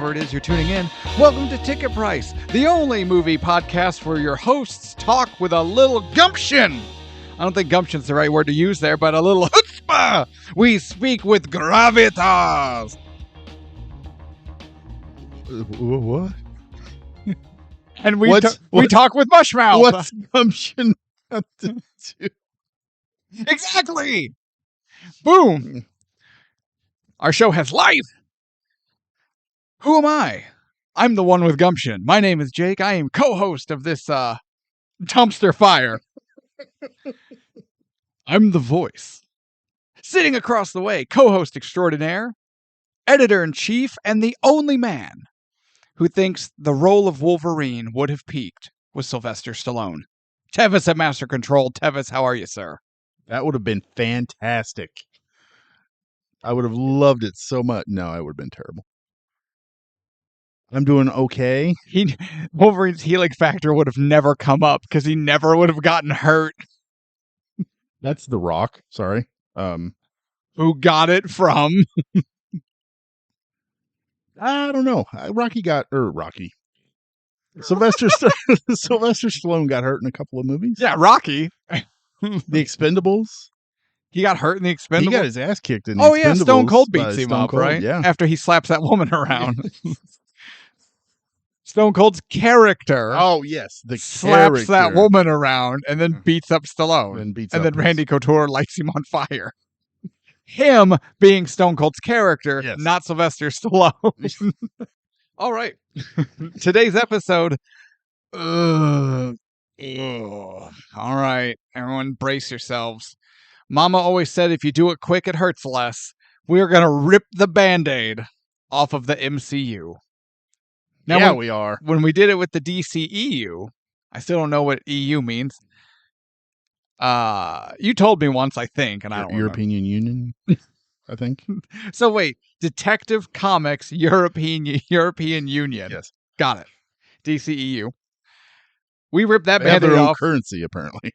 wherever it is you're tuning in. Welcome to Ticket Price, the only movie podcast where your hosts talk with a little gumption. I don't think gumption's the right word to use there, but a little chutzpah. We speak with gravitas. What? And we talk with mushmouth. What's gumption got to do? Exactly. Boom. Our show has life. Who am I? I'm the one with gumption. My name is Jake. I am co-host of this dumpster fire. I'm the voice. Sitting across the way, co-host extraordinaire, editor-in-chief, and the only man who thinks the role of Wolverine would have peaked with Sylvester Stallone. Tevis at Master Control. Tevis, how are you, sir? That would have been fantastic. I would have loved it so much. No, it would have been terrible. I'm doing okay. Wolverine's healing factor would have never come up because he never would have gotten hurt. That's The Rock. Sorry. Who got it from? I don't know. Sylvester Stallone got hurt in a couple of movies. Yeah, Rocky. The Expendables. He got hurt in The Expendables? He got his ass kicked in The Oh, Expendables. yeah, Stone Cold beats him up, Cold, right? Yeah. After he slaps that woman around. Stone Cold's character yes. The slaps character. that woman around and then beats up Stallone. And then Randy Couture lights him on fire. Him being Stone Cold's character, yes. Not Sylvester Stallone. All right. Today's episode. All right. Everyone brace yourselves. Mama always said if you do it quick, it hurts less. We're going to rip the Band-Aid off of the MCU. Now, we are. When we did it with the DCEU, I still don't know what EU means. You told me once, I think, and I don't European Union, I think. So wait, Detective Comics European Union. Yes. Got it. DCEU. We ripped that They have Band-Aid their own off. currency, apparently.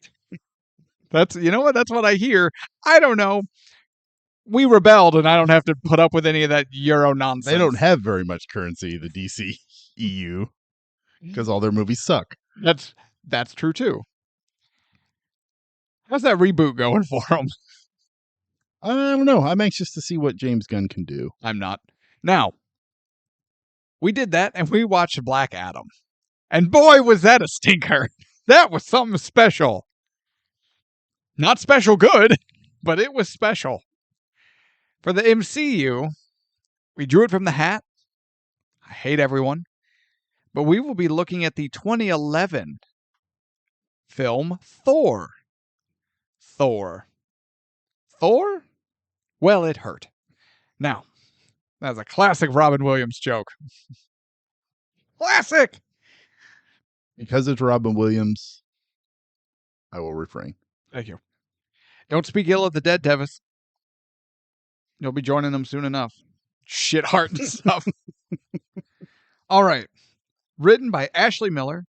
That's what I hear. I don't know. We rebelled, and I don't have to put up with any of that Euro nonsense. They don't have very much currency, the DC EU, because all their movies suck. That's true too. How's that reboot going for them? I don't know. I'm anxious to see what James Gunn can do. I'm not. Now, we did that, and we watched Black Adam. And boy, was that a stinker. That was something special. Not special good, but it was special. For the MCU, we drew it from the hat. I hate everyone. But we will be looking at the 2011 film Thor. Thor? Well, it hurt. Now, that's a classic Robin Williams joke. Classic! Because it's Robin Williams, I will refrain. Thank you. Don't speak ill of the dead, Tevis. You'll be joining them soon enough. Shit heart and stuff. All right. Written by Ashley Miller,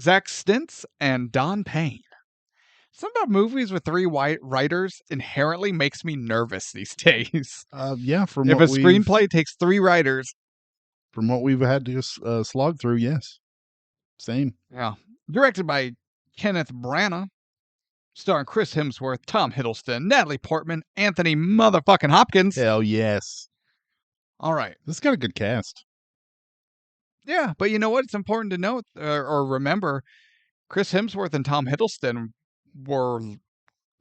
Zach Stintz, and Don Payne. Something about movies with three white writers inherently makes me nervous these days. If a screenplay takes three writers. From what we've had to slog through, yes. Same. Yeah. Directed by Kenneth Branagh. Starring Chris Hemsworth, Tom Hiddleston, Natalie Portman, Anthony motherfucking Hopkins. Hell yes. All right. This got a good cast. Yeah, but you know what? It's important to note or remember, Chris Hemsworth and Tom Hiddleston were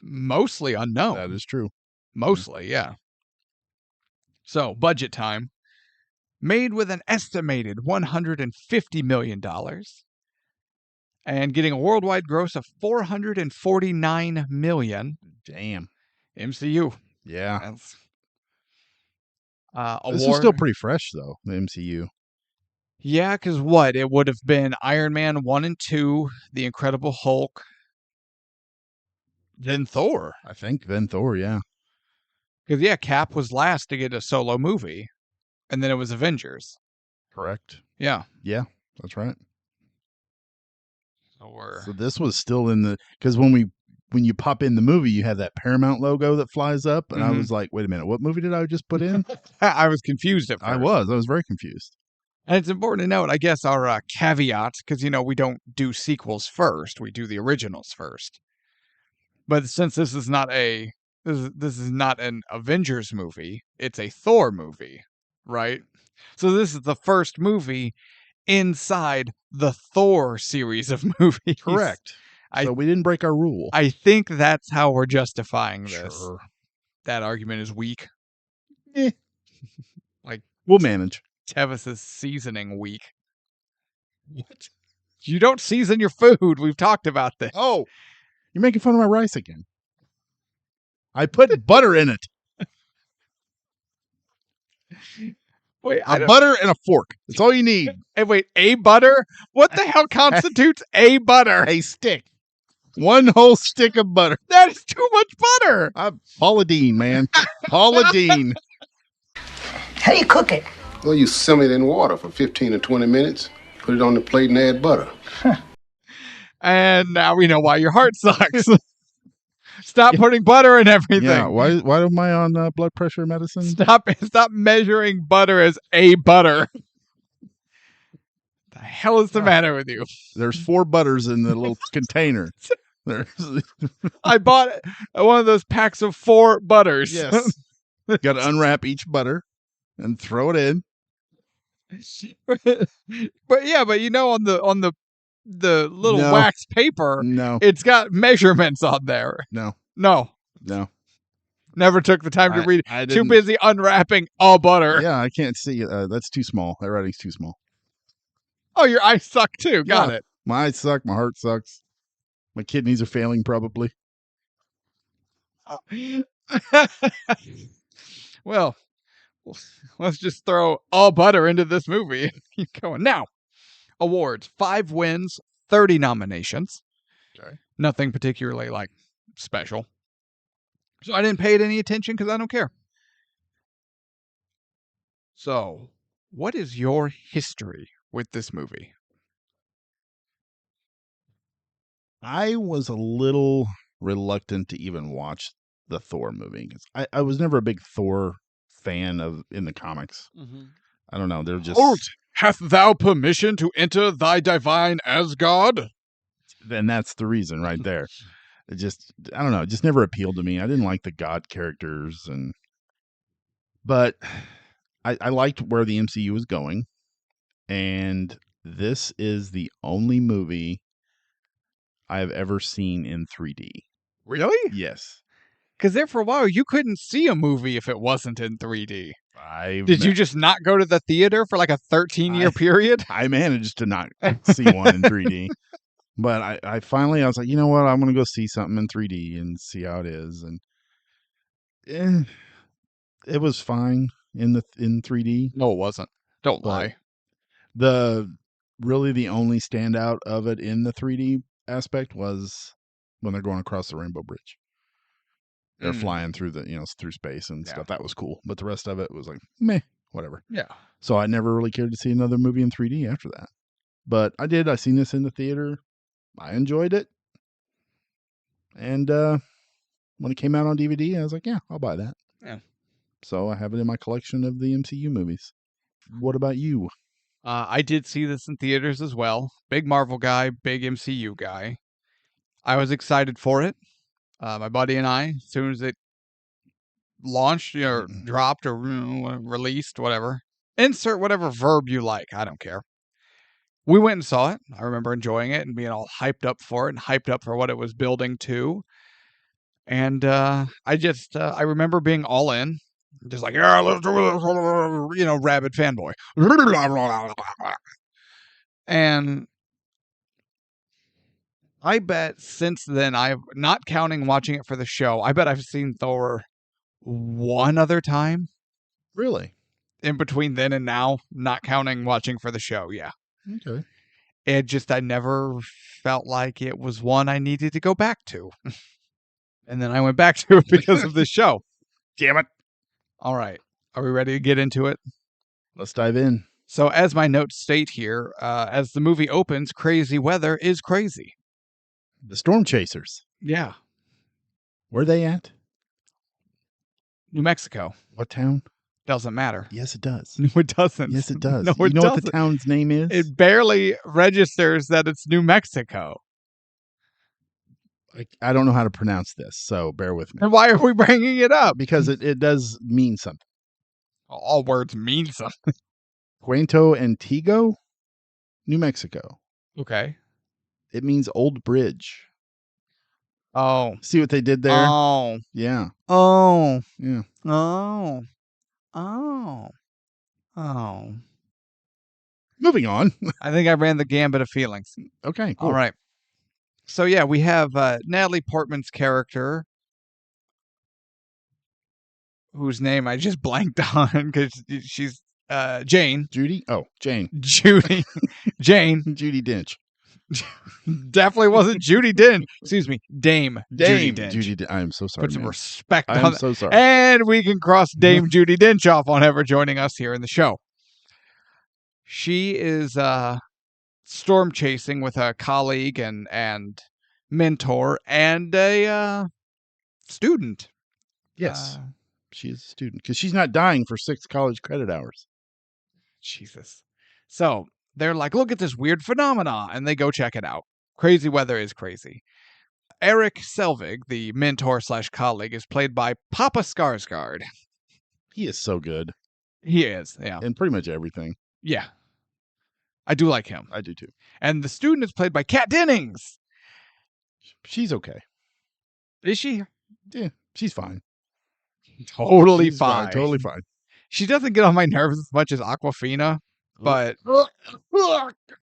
mostly unknown. That is true. Mostly, yeah. So, budget time. Made with an estimated $150 million. And getting a worldwide gross of $449 million. Damn. MCU. Yeah. This is still pretty fresh, though, the MCU. Yeah, because what? It would have been Iron Man 1 and 2, The Incredible Hulk, then Thor. I think then Thor, yeah. Because, yeah, Cap was last to get a solo movie, and then it was Avengers. Correct. Yeah. Yeah, that's right. So this was still in the... Because when you pop in the movie, you have that Paramount logo that flies up, and I was like, wait a minute, what movie did I just put in? I was confused at first. I was very confused. And it's important to note, I guess, our caveat, because, we don't do sequels first. We do the originals first. But since this is not an Avengers movie, it's a Thor movie, right? So this is the first movie inside the Thor series of movies. Correct. So we didn't break our rule. I think that's how we're justifying this. Sure. That argument is weak. Like, we'll manage. Tevis's seasoning weak. What? You don't season your food. We've talked about this. Oh, you're making fun of my rice again. I put butter in it. Wait, butter and a fork. That's all you need. Hey, wait, a butter? What the hell constitutes a butter? A stick. One whole stick of butter. That is too much butter. Paula Deen, man. Paula Deen. How do you cook it? Well, you simmer it in water for 15 or 20 minutes. Put it on the plate and add butter. And now we know why your heart sucks. Stop putting butter in everything. Yeah, why am I on blood pressure medicine? Stop measuring butter as a butter. The hell is the matter with you? There's 4 butters in the little container. I bought one of those packs of 4 butters. Yes. Got to unwrap each butter and throw it in. But on the little wax paper, it's got measurements on there. No. Never took the time to read it. Too busy unwrapping all butter. Yeah, I can't see it. That's too small. That writing's too small. Oh, your eyes suck too. Got it. My eyes suck. My heart sucks. My kidneys are failing probably. Well, let's just throw all butter into this movie and keep going. Now, awards. 5 wins, 30 nominations. Okay. Nothing particularly special. So I didn't pay it any attention because I don't care. So, what is your history with this movie? I was a little reluctant to even watch the Thor movie because I was never a big Thor fan in the comics. Mm-hmm. I don't know. They're just... Hath thou permission to enter thy divine Asgard? Then that's the reason right there. I don't know. It just never appealed to me. I didn't like the God characters, but I liked where the MCU was going, and this is the only movie I've ever seen in 3D. Really? Yes. Because there for a while, you couldn't see a movie if it wasn't in 3D. Did you just not go to the theater for like a 13-year period? I managed to not see one in 3D. But I finally, I was like, you know what? I'm going to go see something in 3D and see how it is. And it was fine in 3D. No, it wasn't. Don't lie. The only standout of it in the 3D aspect was when they're going across the Rainbow Bridge. They're flying through through space and stuff. That was cool. But the rest of it was like, meh, whatever. Yeah. So I never really cared to see another movie in 3D after that. But I did. I seen this in the theater. I enjoyed it. And when it came out on DVD, I was like, yeah, I'll buy that. Yeah. So I have it in my collection of the MCU movies. What about you? I did see this in theaters as well. Big Marvel guy, big MCU guy. I was excited for it. My buddy and I, as soon as it launched or dropped or released, whatever, insert whatever verb you like. I don't care. We went and saw it. I remember enjoying it and being all hyped up for it and hyped up for what it was building to. And I remember being all in. Just like, yeah, let's do this, rabid fanboy. And I bet since then, I've not counting watching it for the show, I bet I've seen Thor one other time. Really? In between then and now, not counting watching for the show, yeah. Okay. I never felt like it was one I needed to go back to. And then I went back to it because of this show. Damn it. All right. Are we ready to get into it? Let's dive in. So as my notes state here, as the movie opens, crazy weather is crazy. The Storm Chasers. Yeah. Where are they at? New Mexico. What town? Doesn't matter. Yes, it does. No, it doesn't. Yes, it does. No, You it know what the doesn't. town's name is? It barely registers that it's New Mexico. I don't know how to pronounce this, so bear with me. And why are we bringing it up? Because it does mean something. All words mean something. Puerto Antiguo, New Mexico. Okay. It means old bridge. Oh. See what they did there? Oh. Yeah. Oh. Yeah. Oh. Oh. Oh. Moving on. I think I ran the gambit of feelings. Okay, cool. All right. So yeah, we have Natalie Portman's character, whose name I just blanked on because she's Jane. Judy? Oh, Jane. Judy. Jane. Judy Dench. Definitely wasn't Judy Dench. Excuse me. Dame Judy Dench. Judy I am so sorry. Put some man. respect I on am that. so sorry. And we can cross Dame Judy Dench off on ever joining us here in the show. She is storm chasing with a colleague and mentor and a student. Yes. She is a student because she's not dying for 6 college credit hours. Jesus. So they're like, look at this weird phenomena, and they go check it out. Crazy weather is crazy. Eric Selvig, the mentor / colleague, is played by Papa Skarsgård. He is so good He is, yeah. in pretty much everything. Yeah. I do like him. I do too. And the student is played by Kat Dennings. She's okay. Is she? Yeah, she's fine. Totally She's fine. Totally fine. She doesn't get on my nerves as much as Aquafina, but Whoa, whoa.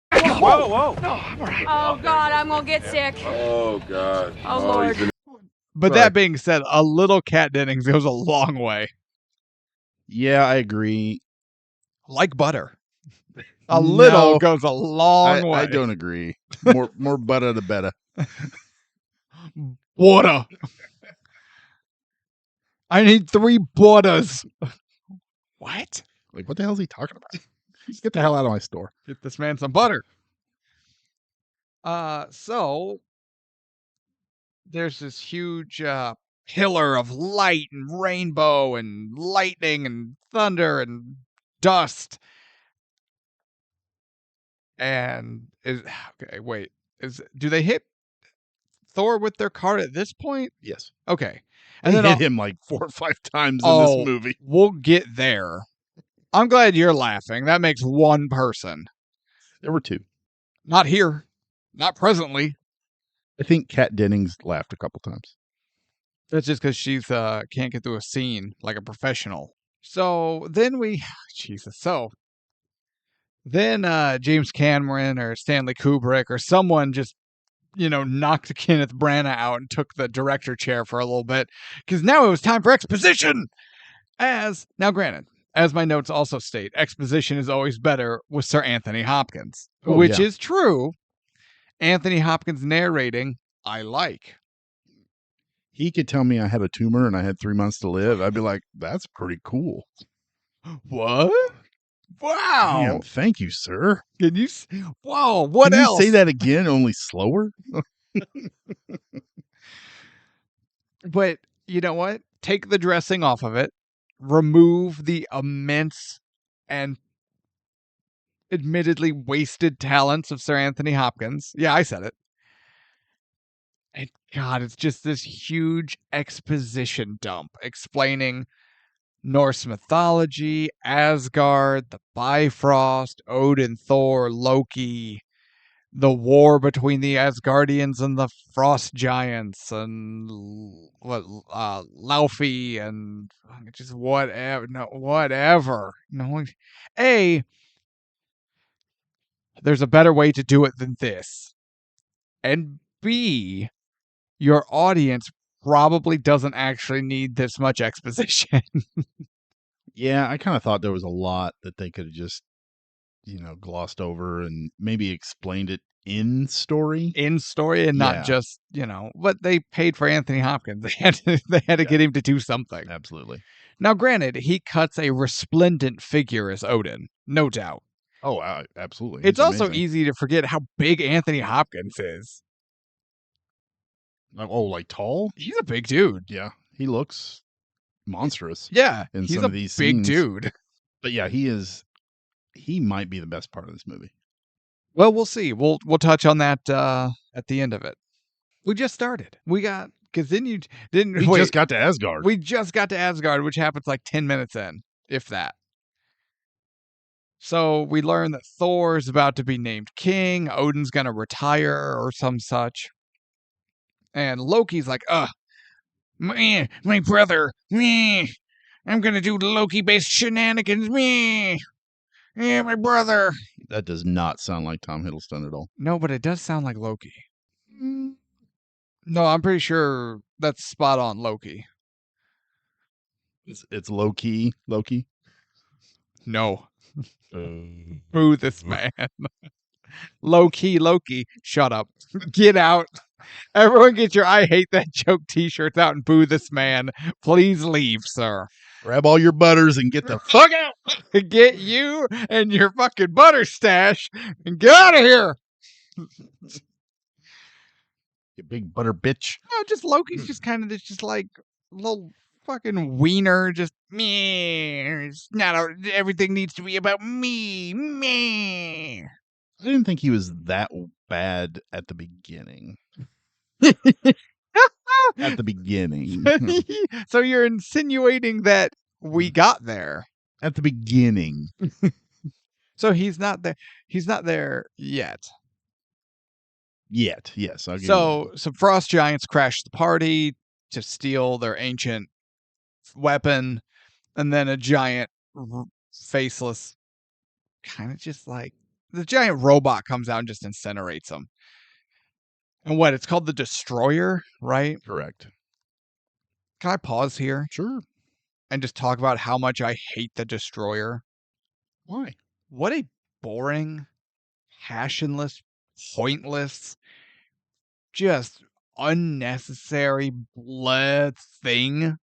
Oh, God, I'm going to get sick. Oh, God. Oh, Lord. but Right. that being said, a little Kat Dennings goes a long way. Yeah, I agree. Like butter. A little No, goes a long way. I don't agree. More butter the better. Water. I need 3 butters. What? Like, what the hell is he talking about? Get the hell out of my store. Get this man some butter. So there's this huge pillar of light and rainbow and lightning and thunder and dust. And do they hit Thor with their cart at this point? Yes. Okay. And And they then hit him like 4 or 5 times in this movie. We'll get there. I'm glad you're laughing. That makes one person. There were 2. Not here. Not presently. I think Kat Dennings laughed a couple times. That's just because she's can't get through a scene like a professional. So then James Cameron or Stanley Kubrick or someone just knocked Kenneth Branagh out and took the director chair for a little bit because now it was time for exposition. Granted, as my notes also state, exposition is always better with Sir Anthony Hopkins, which is true. Anthony Hopkins narrating, I like. He could tell me I had a tumor and I had 3 months to live. I'd be like, that's pretty cool. What? Wow. Damn, thank you, sir. Can you? Wow. What Can else? you say that again, only slower? But you know what? Take the dressing off of it. Remove the immense and admittedly wasted talents of Sir Anthony Hopkins. Yeah, I said it. And God, it's just this huge exposition dump explaining Norse mythology, Asgard, the Bifrost, Odin, Thor, Loki, the war between the Asgardians and the Frost Giants, and Laufey, and just whatever. No, whatever. No, there's a better way to do it than this, and B, your audience probably doesn't actually need this much exposition. Yeah, I kind of thought there was a lot that they could have just, glossed over and maybe explained it in story. In story and not just, but they paid for Anthony Hopkins. They had to get him to do something. Absolutely. Now, granted, he cuts a resplendent figure as Odin, no doubt. Oh, absolutely. It's He's also amazing. easy to forget how big Anthony Hopkins is. Oh, like tall? He's a big dude. Yeah, he looks monstrous. Yeah, in he's some a of these big scenes. dude. But yeah, he might be the best part of this movie. Well, we'll see. We'll touch on that at the end of it. We just started. Because then you didn't. We just got to Asgard. We just got to Asgard, which happens like 10 minutes in, if that. So we learn that Thor is about to be named king. Odin's gonna retire or some such. And Loki's like, man, my brother, me. I'm gonna do Loki-based shenanigans, me. Yeah, my brother. That does not sound like Tom Hiddleston at all. No, but it does sound like Loki. No, I'm pretty sure that's spot on Loki. It's low key Loki. No. Boo this man. Low key Loki. Shut up. Get out. Everyone get your I hate that joke t-shirts out and boo this man. Please leave, sir. Grab all your butters and get the fuck out. Get you and your fucking butter stash and get out of here. You big butter bitch. No, just Loki's just kind of just like little fucking wiener. Just me. It's not everything needs to be about me. Me. I didn't think he was that bad at the beginning. At the beginning. So you're insinuating that we got there. At the beginning. So he's not there. He's not there yet. Yet, yes. I'll give you So some frost giants crash the party to steal their ancient weapon, and then a giant faceless, kind of just like the giant robot comes out and just incinerates them. And what? It's called the Destroyer, right? that. Correct. Can I pause here Sure. and just talk about how much I hate the Destroyer? Why? What a boring, passionless, pointless, just unnecessary blood thing.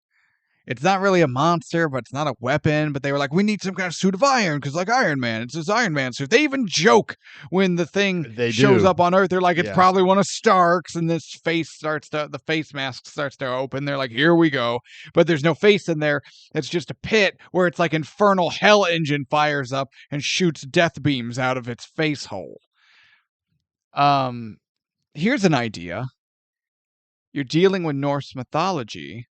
It's not really a monster, but it's not a weapon. But they were like, we need some kind of suit of iron because, like Iron Man, it's his Iron Man suit. They even joke when the thing shows up on Earth. They're like, it's probably one of Stark's, and this the face mask starts to open. They're like, here we go. But there's no face in there. It's just a pit where it's like infernal hell engine fires up and shoots death beams out of its face hole. Here's an idea. You're dealing with Norse mythology.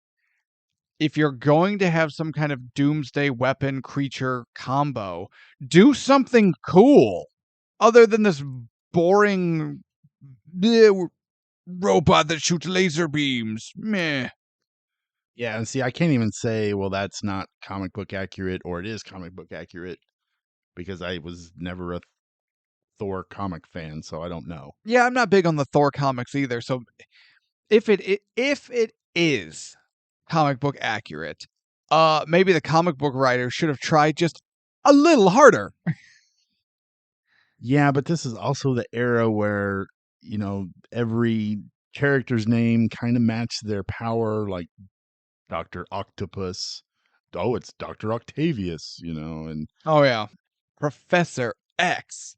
If you're going to have some kind of doomsday weapon creature combo, do something cool other than this boring robot that shoots laser beams. Meh. Yeah, and see, I can't even say, well, that's not comic book accurate, or it is comic book accurate, because I was never a Thor comic fan, so I don't know. Yeah, I'm not big on the Thor comics either. So if it is comic book accurate, maybe the comic book writer should have tried just a little harder. Yeah, but this is also the era where, every character's name kind of matched their power, like Dr. Octopus. Oh, it's Dr. Octavius, and Oh yeah, Professor X.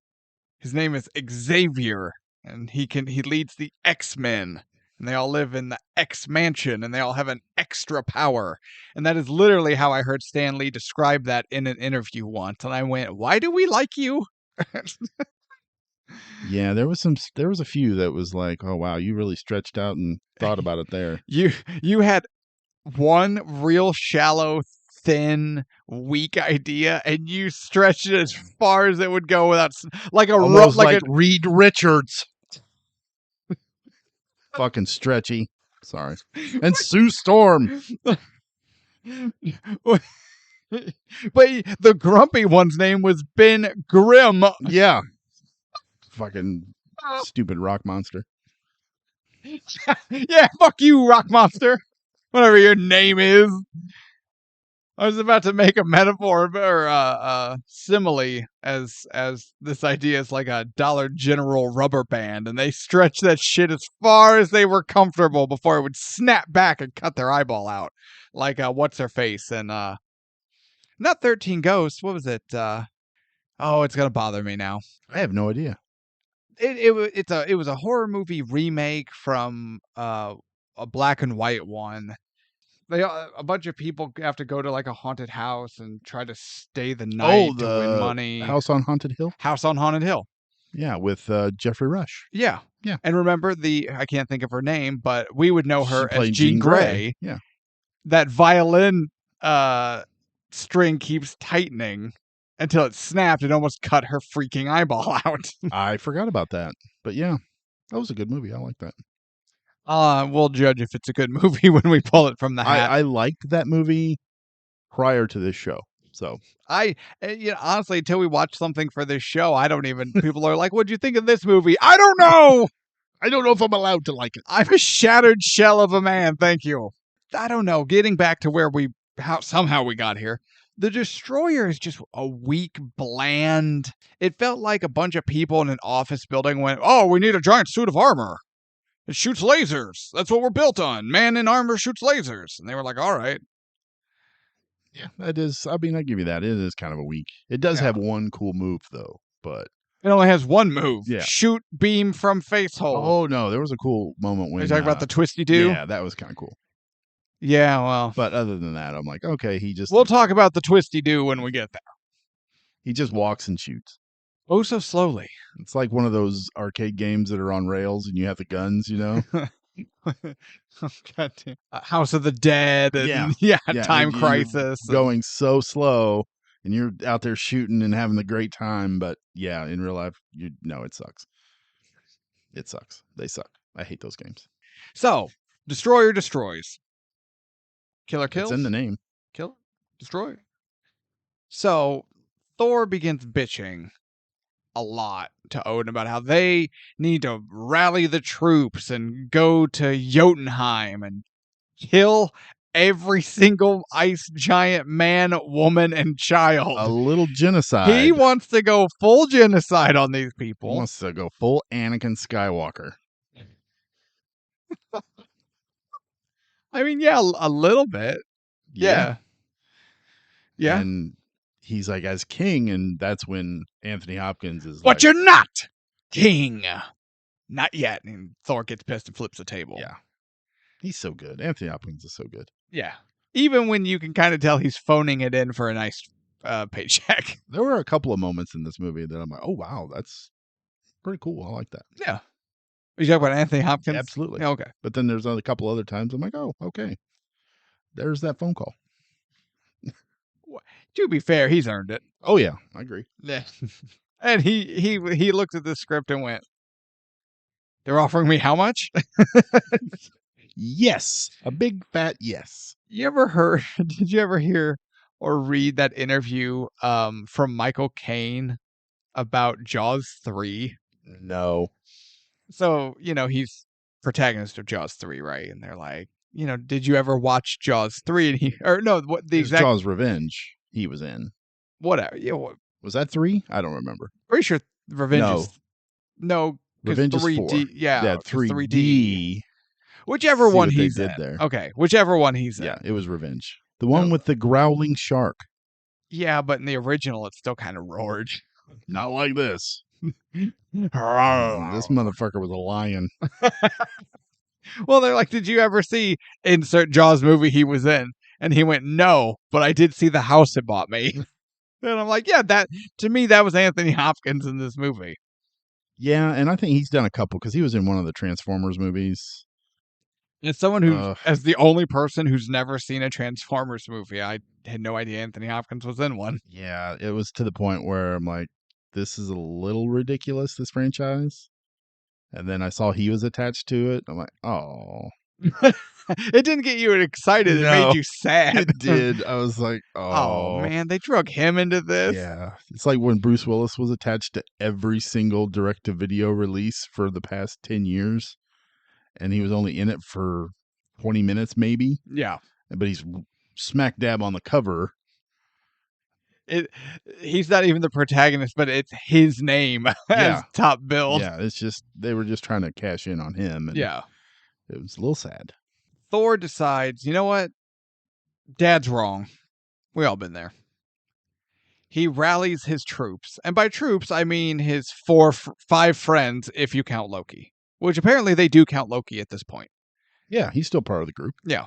His name is Xavier, and he leads the X-Men. And they all live in the X mansion, and they all have an extra power. And that is literally how I heard Stan Lee describe that in an interview once. And I went, why do we like you? Yeah, there was a few that was like, oh wow, you really stretched out and thought about it there. You had one real shallow, thin, weak idea, and you stretched it as far as it would go without like a almost like Reed Richards. Fucking stretchy. Sorry. And Sue Storm. But the grumpy one's name was Ben Grimm. Yeah. Fucking stupid rock monster. Yeah, fuck you, rock monster. Whatever your name is. I was about to make a metaphor or a simile as this idea is like a Dollar General rubber band, and they stretched that shit as far as they were comfortable before it would snap back and cut their eyeball out. Like what's her face and not 13 Ghosts. What was it? Oh, it's gonna bother me now. I have no idea. It was a horror movie remake from a black and white one. A bunch of people have to go to like a haunted house and try to stay the night to win money. House on Haunted Hill. House on Haunted Hill. Yeah, with Jeffrey Rush. Yeah. Yeah. And remember I can't think of her name, but we would know her She as played Jean Grey. Yeah. That violin string keeps tightening until it snapped and almost cut her freaking eyeball out. I forgot about that. But yeah, that was a good movie. I like that. We'll judge if it's a good movie when we pull it from the hat. I liked that movie prior to this show. So honestly, until we watch something for this show, I don't even. People are like, "What'd you think of this movie?" I don't know. I don't know if I'm allowed to like it. I'm a shattered shell of a man. Thank you. I don't know. Getting back to where somehow we got here. The Destroyer is just a weak, bland. It felt like a bunch of people in an office building went, "Oh, we need a giant suit of armor. It shoots lasers. That's what we're built on. Man in armor shoots lasers." And they were like, "All right." Yeah, that is. I mean, I give you that. It is kind of a weak. It does have one cool move though, but it only has one move. Yeah. Shoot beam from face hole. Oh no, there was a cool moment when you talking about the twisty do. Yeah, that was kind of cool. Yeah, well, but other than that, I'm like, okay, we'll talk about the twisty do when we get there. He just walks and shoots. Oh, so slowly. It's like one of those arcade games that are on rails and you have the guns, you know. House of the Dead and Time Crisis. Going so slow and you're out there shooting and having the great time, but yeah, in real life, it sucks. It sucks. They suck. I hate those games. So, Destroyer destroys. Killer kills. It's in the name. Kill. Destroy. So, Thor begins bitching a lot to Odin about how they need to rally the troops and go to Jotunheim and kill every single ice giant man, woman, and child. A little genocide. He wants to go full genocide on these people. He wants to go full Anakin Skywalker. I mean, yeah, a little bit. Yeah. And he's like, as king, and that's when Anthony Hopkins is but you're not king. Not yet. And Thor gets pissed and flips the table. Yeah. He's so good. Anthony Hopkins is so good. Yeah. Even when you can kind of tell he's phoning it in for a nice paycheck. There were a couple of moments in this movie that I'm like, oh, wow, that's pretty cool. I like that. Yeah. You talk about Anthony Hopkins? Yeah, absolutely. Yeah, okay. But then there's a couple other times I'm like, oh, okay. There's that phone call. To be fair, he's earned it. Oh, yeah. I agree. Yeah. And he looked at the script and went, "They're offering me how much?" Yes. A big fat yes. Did you ever hear or read that interview from Michael Caine about Jaws 3? No. So, he's protagonist of Jaws 3, right? And they're like, did you ever watch Jaws 3? And Jaws Revenge he was in. Whatever. Yeah, was that 3? I don't remember. Pretty sure Revenge is... No, Revenge 3D, is 4. Yeah, 3D. Whichever one he's did in. There. Okay, whichever one he's in. Yeah, it was Revenge. The one with the growling shark. Yeah, but in the original, it still kind of roared. Not like this. This motherfucker was a lion. Well, they're like, "Did you ever see insert Jaws movie he was in?" And he went, "No, but I did see the house it bought me." And I'm like, yeah, to me, that was Anthony Hopkins in this movie. Yeah, and I think he's done a couple because he was in one of the Transformers movies. As someone who, as the only person who's never seen a Transformers movie, I had no idea Anthony Hopkins was in one. Yeah, it was to the point where I'm like, this is a little ridiculous, this franchise. And then I saw he was attached to it. I'm like, oh. It didn't get you excited. It made you sad. It did. I was like, oh, man, they drug him into this. Yeah. It's like when Bruce Willis was attached to every single direct-to-video release for the past 10 years. And he was only in it for 20 minutes, maybe. Yeah. But he's smack dab on the cover. He's not even the protagonist, but it's his name as top build. Yeah, it's just, they were just trying to cash in on him. And yeah. It was a little sad. Thor decides, you know what? Dad's wrong. We all been there. He rallies his troops. And by troops, I mean his 5 friends, if you count Loki. Which apparently they do count Loki at this point. Yeah, he's still part of the group. Yeah.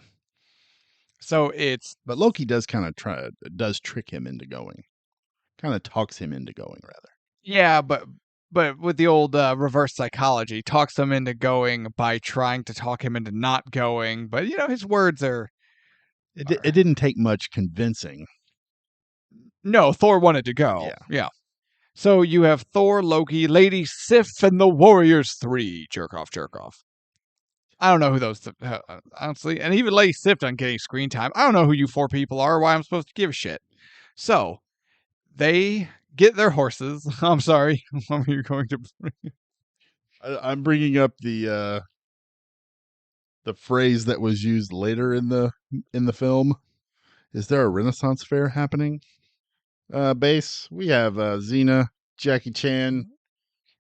So it's But Loki does kind of trick him into going. Kind of talks him into going, rather. yeah, but with the old reverse psychology, talks him into going by trying to talk him into not going. But his words are It didn't take much convincing. no. Thor wanted to go. Yeah. So you have Thor, Loki, Lady Sif, and the Warriors 3. Jerk off. I don't know who those honestly, and even Lady Sif doesn't get any screen time. I don't know who you 4 people are. Or why I'm supposed to give a shit. So they get their horses. I'm sorry. What were you going to? I'm bringing up the phrase that was used later in the film. Is there a Renaissance fair happening? Base. We have Xena, Jackie Chan,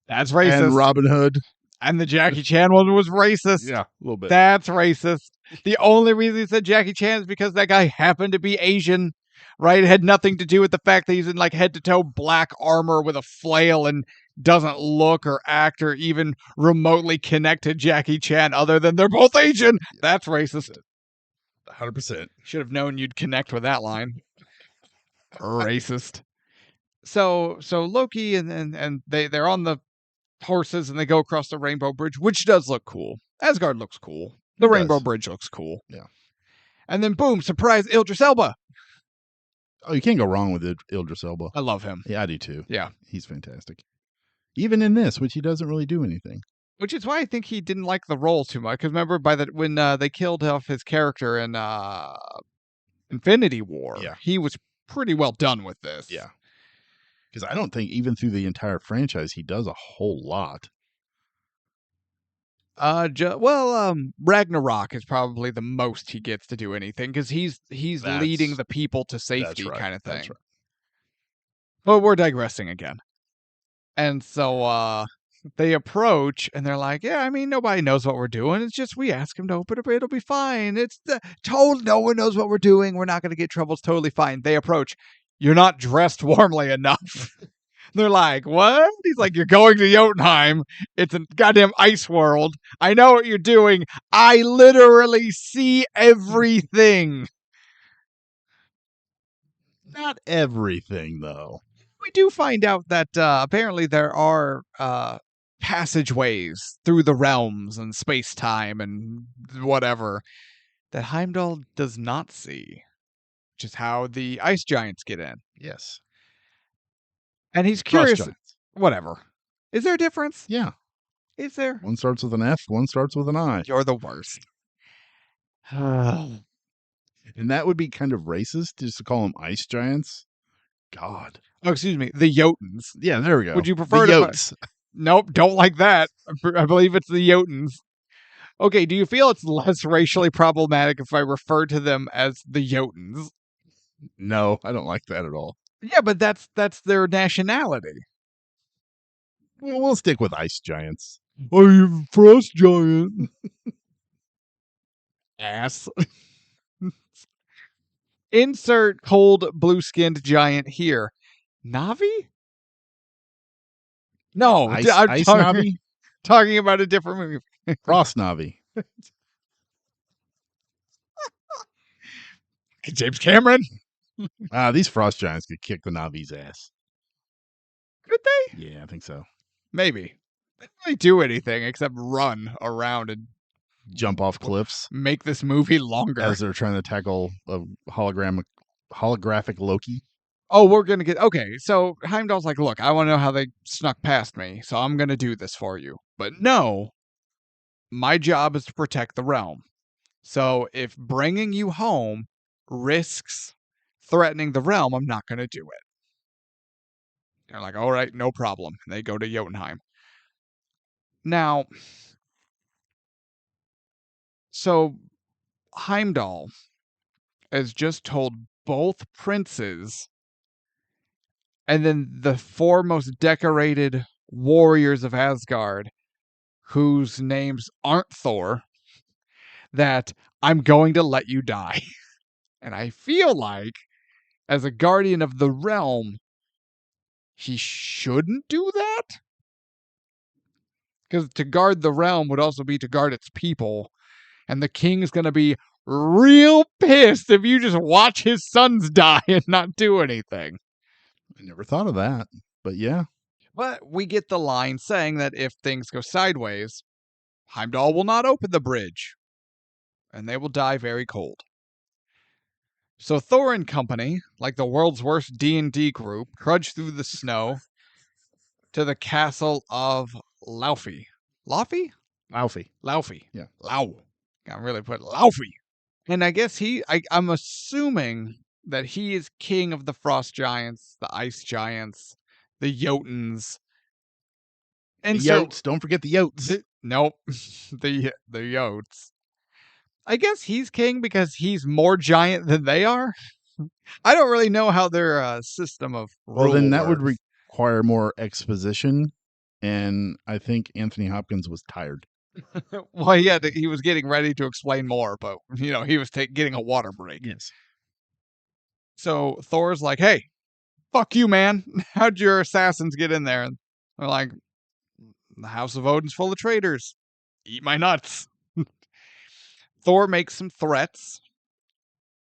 That's racist. and Robin Hood. And the Jackie Chan one was racist. Yeah, a little bit. That's racist. The only reason he said Jackie Chan is because that guy happened to be Asian, right? It had nothing to do with the fact that he's in like head to toe black armor with a flail and doesn't look or act or even remotely connect to Jackie Chan other than they're both Asian. That's racist. 100%. Should have known you'd connect with that line. Racist. So Loki and they're on the horses and they go across the Rainbow Bridge, which does look cool. Asgard looks cool. The Rainbow Bridge looks cool. Yeah. And then boom, surprise, Idris Elba. Oh, you can't go wrong with Idris Elba. I love him. Yeah, I do too. Yeah. He's fantastic. Even in this, which he doesn't really do anything. Which is why I think he didn't like the role too much. Because remember, when they killed off his character in Infinity War, he was pretty well done with this. Yeah. Because I don't think even through the entire franchise he does a whole lot. Ragnarok is probably the most he gets to do anything because he's leading the people to safety kind of thing. That's right. But we're digressing again. And so they approach and they're like, yeah, I mean, nobody knows what we're doing. It's just we ask him to open up, it'll be fine. It's no one knows what we're doing. We're not going to get trouble. It's totally fine. They approach. You're not dressed warmly enough. They're like, what? He's like, you're going to Jotunheim. It's a goddamn ice world. I know what you're doing. I literally see everything. Not everything, though. We do find out that apparently there are passageways through the realms and space-time and whatever that Heimdall does not see, which is how the ice giants get in. Yes. And he's curious. Whatever. Is there a difference? Yeah. Is there? One starts with an F, one starts with an I. You're the worst. And that would be kind of racist just to call them ice giants. God. Oh, excuse me. The Jotuns. Yeah, there we go. Would you prefer the to... Yotes? Nope, don't like that. I believe it's the Jotuns. Okay, do you feel it's less racially problematic if I refer to them as the Jotuns? No, I don't like that at all. Yeah, but that's their nationality. Well, we'll stick with ice giants. I'm frost giant. Ass. Insert cold blue-skinned giant here. Navi? No, Ice I'm Navi? talking about a different movie. Frost Navi. James Cameron? These frost giants could kick the Navi's ass. Could they? Yeah, I think so. Maybe. They don't really do anything except run around and jump off cliffs. Make this movie longer. As they're trying to tackle a holographic Loki. Oh, we're going to get... Okay, so Heimdall's like, look, I want to know how they snuck past me, so I'm going to do this for you. But no, my job is to protect the realm. So if bringing you home risks threatening the realm, I'm not going to do it. They're like, all right, no problem. They go to Jotunheim. Now, so Heimdall has just told both princes and then the 4 most decorated warriors of Asgard, whose names aren't Thor, that I'm going to let you die. And I feel like, as a guardian of the realm, he shouldn't do that? Because to guard the realm would also be to guard its people. And the king's going to be real pissed if you just watch his sons die and not do anything. I never thought of that, but yeah. But we get the line saying that if things go sideways, Heimdall will not open the bridge, and they will die very cold. So Thor and company, like the world's worst D&D group, trudge through the snow to the castle of Laufey. Laufey? Alfie. Laufey. Yeah. Lau. I really put Laufey. And I guess I'm assuming that he is king of the frost giants, the ice giants, the Jotuns. And The so Yotes. Don't forget the Yotes. nope, the Yotes. I guess he's king because he's more giant than they are. I don't really know how their system of Well, then rule that would works. require more exposition, and I think Anthony Hopkins was tired. Well, he was getting ready to explain more, but he was getting a water break. Yes. So Thor's like, "Hey, fuck you, man! How'd your assassins get in there?" And they're like, "The House of Odin's full of traitors. Eat my nuts." Thor makes some threats.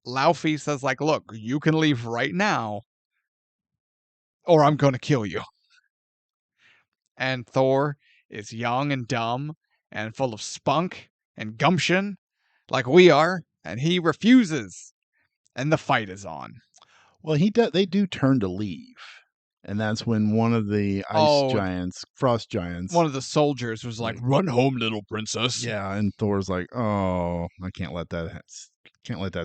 Laufey says, like, "Look, you can leave right now, or I'm going to kill you." And Thor is young and dumb and full of spunk and gumption, like we are, and he refuses. And the fight is on. Well, they do turn to leave, and that's when one of the frost giants, One of the soldiers was like, "Run home, little princess." yeah, and Thor's like, "Oh, I can't let that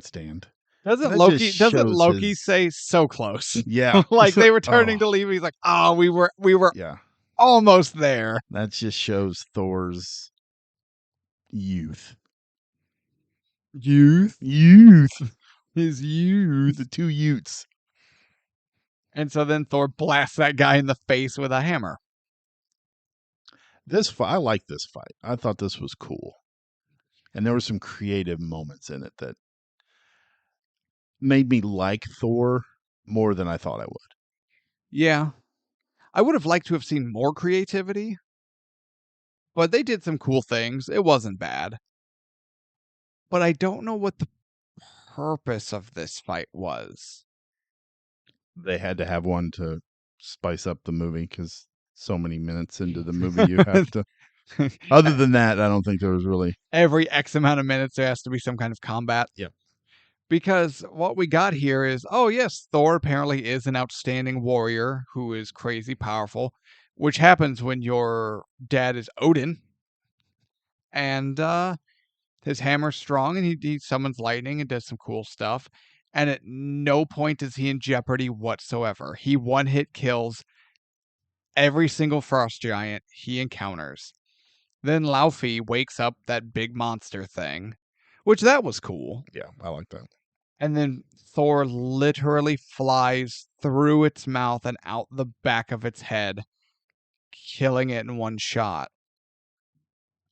stand." Doesn't That Loki just shows his- say so close? Yeah, Like they were turning to leave. He's like, "Oh, we were yeah. almost there." That just shows Thor's youth. Youth. His youth. The two Utes. And so then Thor blasts that guy in the face with a hammer. I like this fight. I thought this was cool. And there were some creative moments in it that made me like Thor more than I thought I would. Yeah. I would have liked to have seen more creativity, but they did some cool things. It wasn't bad. But I don't know what the purpose of this fight was. They had to have one to spice up the movie because so many minutes into the movie you have to. Other than that, I don't think there was really. Every X amount of minutes, there has to be some kind of combat. Yep. Because what we got here is, oh, yes, Thor apparently is an outstanding warrior who is crazy powerful, which happens when your dad is Odin. And his hammer's strong, and he summons lightning and does some cool stuff. And at no point is he in jeopardy whatsoever. He one-hit kills every single frost giant he encounters. Then Laufey wakes up that big monster thing, which that was cool. Yeah, I like that. And then Thor literally flies through its mouth and out the back of its head, killing it in one shot.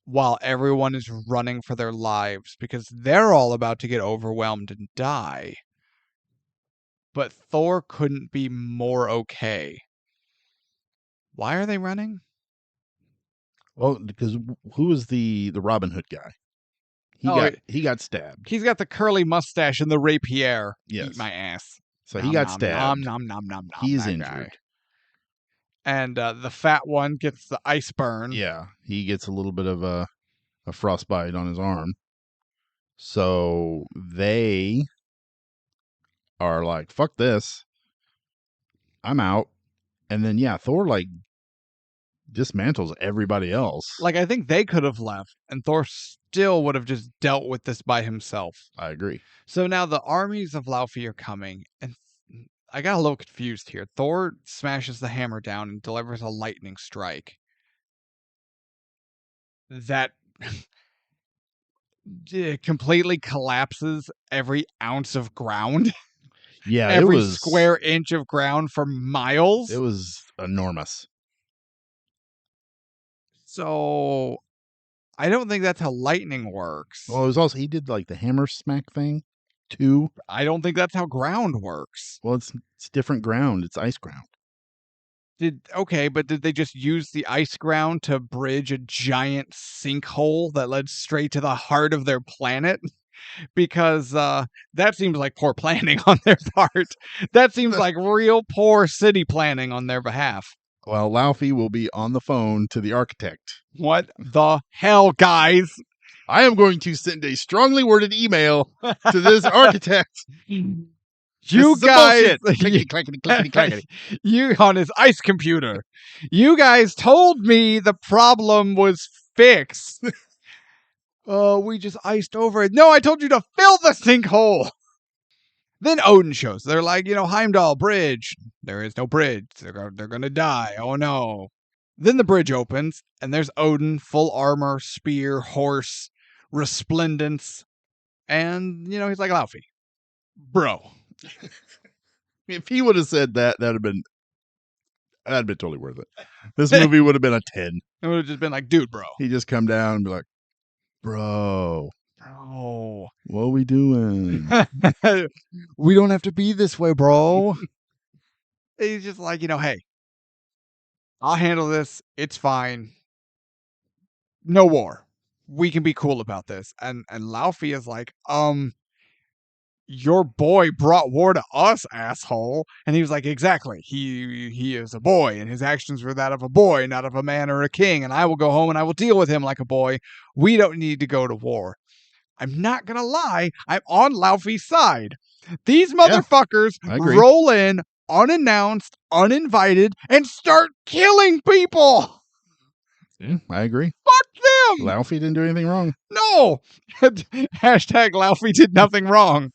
While everyone is running for their lives because they're all about to get overwhelmed and die. But Thor couldn't be more okay. Why are they running? Well, because who was the Robin Hood guy? He got stabbed. He's got the curly mustache and the rapier. Yes. Eat my ass. So he got stabbed. Nom, nom, nom, nom, He's that injured. guy. And the fat one gets the ice burn. Yeah, he gets a little bit of a frostbite on his arm. So they are like, fuck this. I'm out. And then, yeah, Thor, like, dismantles everybody else. Like, I think they could have left, and Thor still would have just dealt with this by himself. I agree. So now the armies of Laufey are coming, and I got a little confused here. Thor smashes the hammer down and delivers a lightning strike. That completely collapses every ounce of ground. Yeah, every square inch of ground for miles. It was enormous. So I don't think that's how lightning works. Well, it was also, he did like the hammer smack thing too. I don't think that's how ground works. Well, it's different ground. It's ice ground. But did they just use the ice ground to bridge a giant sinkhole that led straight to the heart of their planet? because that seems like poor planning on their part. That seems like real poor city planning on their behalf. Well, Laufey will be on the phone to the architect. What the hell, guys? I am going to send a strongly worded email to this architect. You This is some guys, bullshit. Clickety, clackety, clickety, clackety. you on his ice computer. You guys told me the problem was fixed. We just iced over it. No, I told you to fill the sinkhole. Then Odin shows. They're like, Heimdall bridge. There is no bridge. They're gonna die. Oh no. Then the bridge opens, and there's Odin, full armor, spear, horse, resplendence, and he's like, Laufey, bro. If he would have said that, that'd have been totally worth it. This movie would have been a 10. It would have just been like, dude, bro. He just come down and be like, bro, what are we doing? We don't have to be this way, bro. He's just like, hey, I'll handle this. It's fine. No war. We can be cool about this. And Laufey is like, your boy brought war to us, asshole. And he was like, exactly. He is a boy, and his actions were that of a boy, not of a man or a king. And I will go home and I will deal with him like a boy. We don't need to go to war. I'm not going to lie. I'm on Laufey's side. These motherfuckers roll in unannounced, uninvited, and start killing people. Yeah, I agree. Fuck them. Laufey didn't do anything wrong. No. Hashtag Laufey did nothing wrong.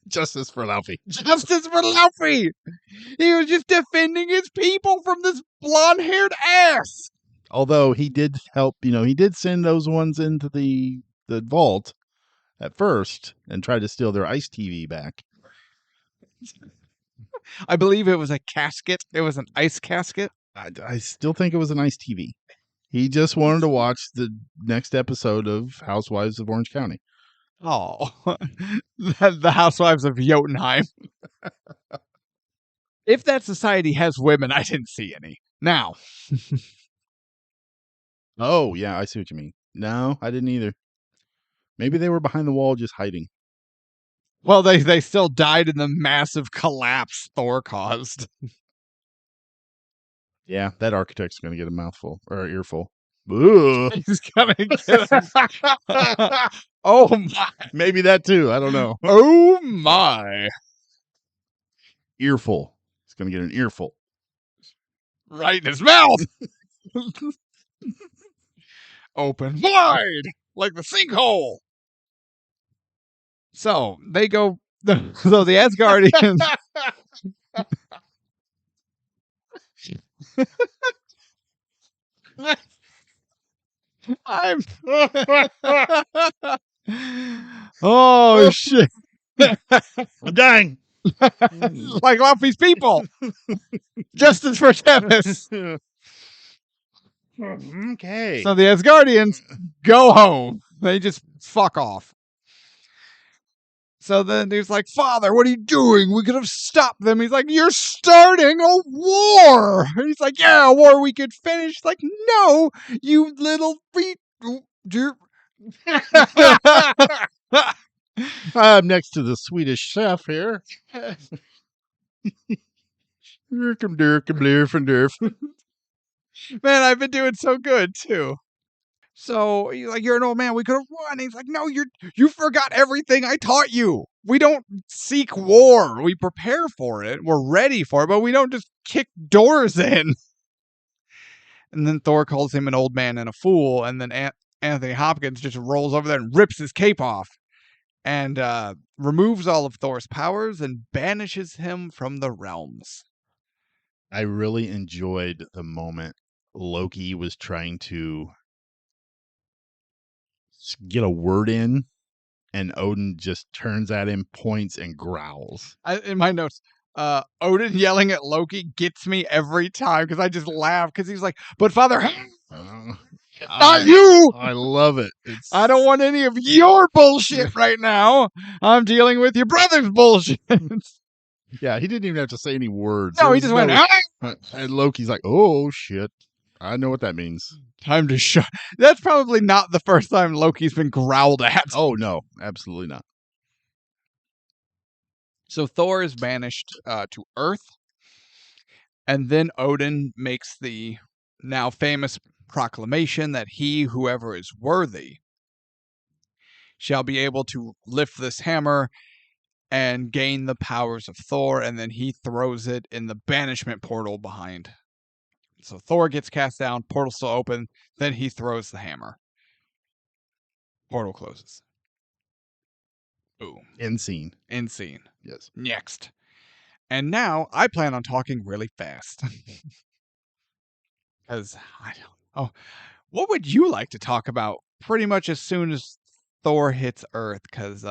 Justice for Laufey. Justice for Laufey. He was just defending his people from this blonde-haired ass. Although he did help, he did send those ones into the vault at first and tried to steal their ice TV back. I believe it was a casket. It was an ice casket. I still think it was an ice TV. He just wanted to watch the next episode of Housewives of Orange County. Oh, the Housewives of Jotunheim. If that society has women, I didn't see any. Now. Oh, yeah, I see what you mean. No, I didn't either. Maybe they were behind the wall just hiding. Well, they still died in the massive collapse Thor caused. Yeah, that architect's going to get a mouthful or an earful. Ooh. He's gonna get him. Oh my. Maybe that too. I don't know. Oh my. Earful. He's going to get an earful. Right in his mouth. Open wide like the sinkhole. So they go. So the Asgardians. Oh shit! I'm dying. Like Laufey's people. Justice for Tevis. Okay. So the Asgardians go home. They just fuck off. So then he's like, Father, what are you doing? We could have stopped them. He's like, you're starting a war. He's like, yeah, a war we could finish. He's like, no, you little feet. I'm next to the Swedish chef here. Man, I've been doing so good too. So he's like, you're an old man. We could have won. He's like, no, you forgot everything I taught you. We don't seek war. We prepare for it. We're ready for it, but we don't just kick doors in. And then Thor calls him an old man and a fool. And then Anthony Hopkins just rolls over there and rips his cape off and removes all of Thor's powers and banishes him from the realms. I really enjoyed the moment Loki was trying to get a word in, and Odin just turns at him, points, and growls. In my notes, Odin yelling at Loki gets me every time because I just laugh because he's like, but Father, not you! I love it. I don't want any of your bullshit right now. I'm dealing with your brother's bullshit. Yeah, he didn't even have to say any words. No, he just went, and Loki's like, oh, shit. I know what that means. Time to shut. That's probably not the first time Loki's been growled at. Oh no, absolutely not. So Thor is banished to Earth, and then Odin makes the now famous proclamation that he, whoever is worthy, shall be able to lift this hammer and gain the powers of Thor, and then he throws it in the banishment portal behind. So Thor gets cast down, portal still open, then he throws the hammer. Portal closes. Boom. End scene. End scene. Yes. Next. And now I plan on talking really fast. Because I don't. Oh, what would you like to talk about pretty much as soon as Thor hits Earth? Because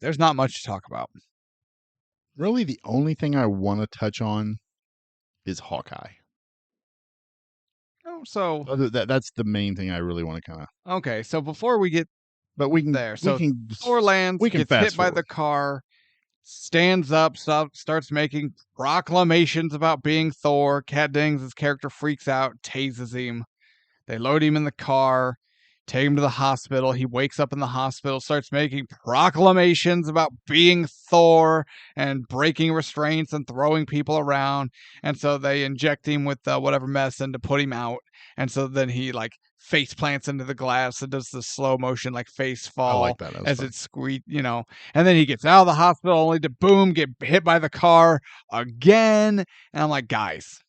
there's not much to talk about. Really, the only thing I want to touch on is Hawkeye. Oh, so That's the main thing I really want to kind of. okay. So before we get But we can there, so we can Thor lands, we can gets hit fast by the forward. car, stands up, starts making proclamations about being Thor. Kat Dennings' character freaks out, tases him. They load him in the car, take him to the hospital. He wakes up in the hospital, starts making proclamations about being Thor and breaking restraints and throwing people around. And so they inject him with whatever medicine to put him out. And so then he like face plants into the glass and does the slow motion like face fall I like that. That was as fun. it squeak, and then he gets out of the hospital only to boom, get hit by the car again. And I'm like, guys,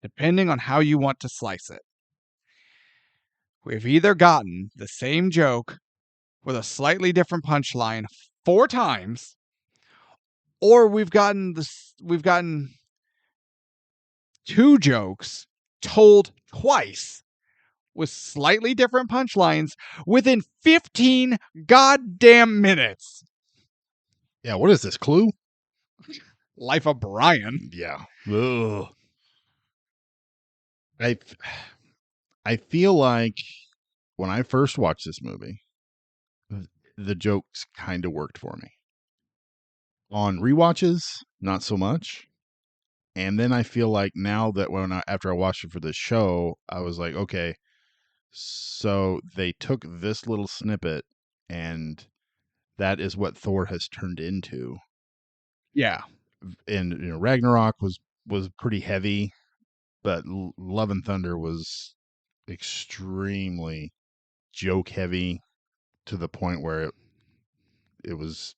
depending on how you want to slice it, we've either gotten the same joke with a slightly different punchline 4 times, or we've gotten 2 jokes told twice with slightly different punchlines within 15 goddamn minutes. Yeah, what is this, Clue? Life of Brian. Yeah. Ugh. I feel like when I first watched this movie, the jokes kind of worked for me. On rewatches, not so much. And then I feel like now that after I watched it for this show, I was like, okay, so they took this little snippet and that is what Thor has turned into. Yeah. And Ragnarok was pretty heavy, but Love and Thunder was extremely joke heavy to the point where it was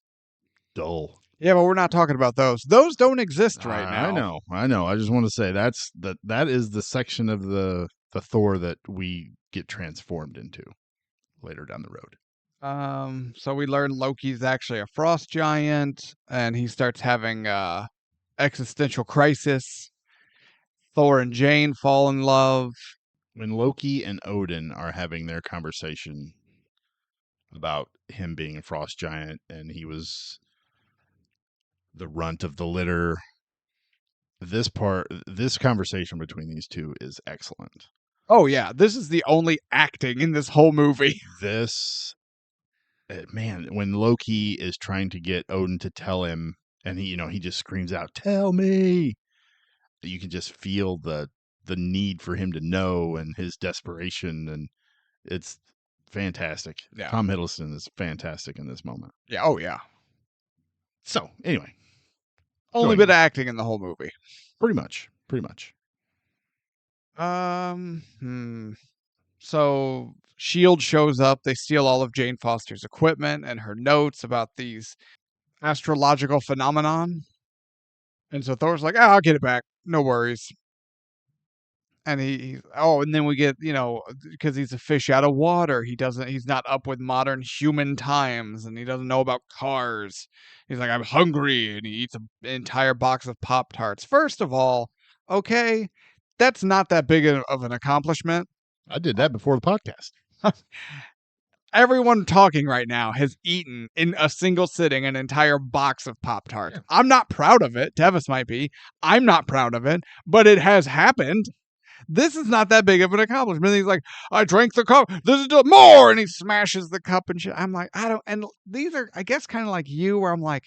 dull. Yeah, but we're not talking about those. Those don't exist right now. I know. I just want to say that is the section of the Thor that we get transformed into later down the road. So we learn Loki's actually a frost giant, and he starts having existential crisis. Thor and Jane fall in love. When Loki and Odin are having their conversation about him being a frost giant and he was the runt of the litter, this conversation between these two is excellent. Oh yeah, this is the only acting in this whole movie. This man, when Loki is trying to get Odin to tell him, and he just screams out, "Tell me!" You can just feel the need for him to know and his desperation, and it's fantastic. Yeah. Tom Hiddleston is fantastic in this moment. Yeah. Oh yeah. So anyway, Only bit of acting in the whole movie. pretty much. So Shield shows up. They steal all of Jane Foster's equipment and her notes about these astrological phenomenon. And so Thor's like, I'll get it back. No worries. And and then we get, because he's a fish out of water. He's not up with modern human times, and he doesn't know about cars. He's like, I'm hungry, and he eats an entire box of Pop-Tarts. First of all, okay, that's not that big of an accomplishment. I did that before the podcast. Everyone talking right now has eaten in a single sitting an entire box of Pop-Tarts. Yeah. I'm not proud of it. Tevis might be. I'm not proud of it, but it has happened. This is not that big of an accomplishment. He's like, I drank the cup. This is more. And he smashes the cup and shit. I'm like, and these are, I guess, kind of like you, where I'm like,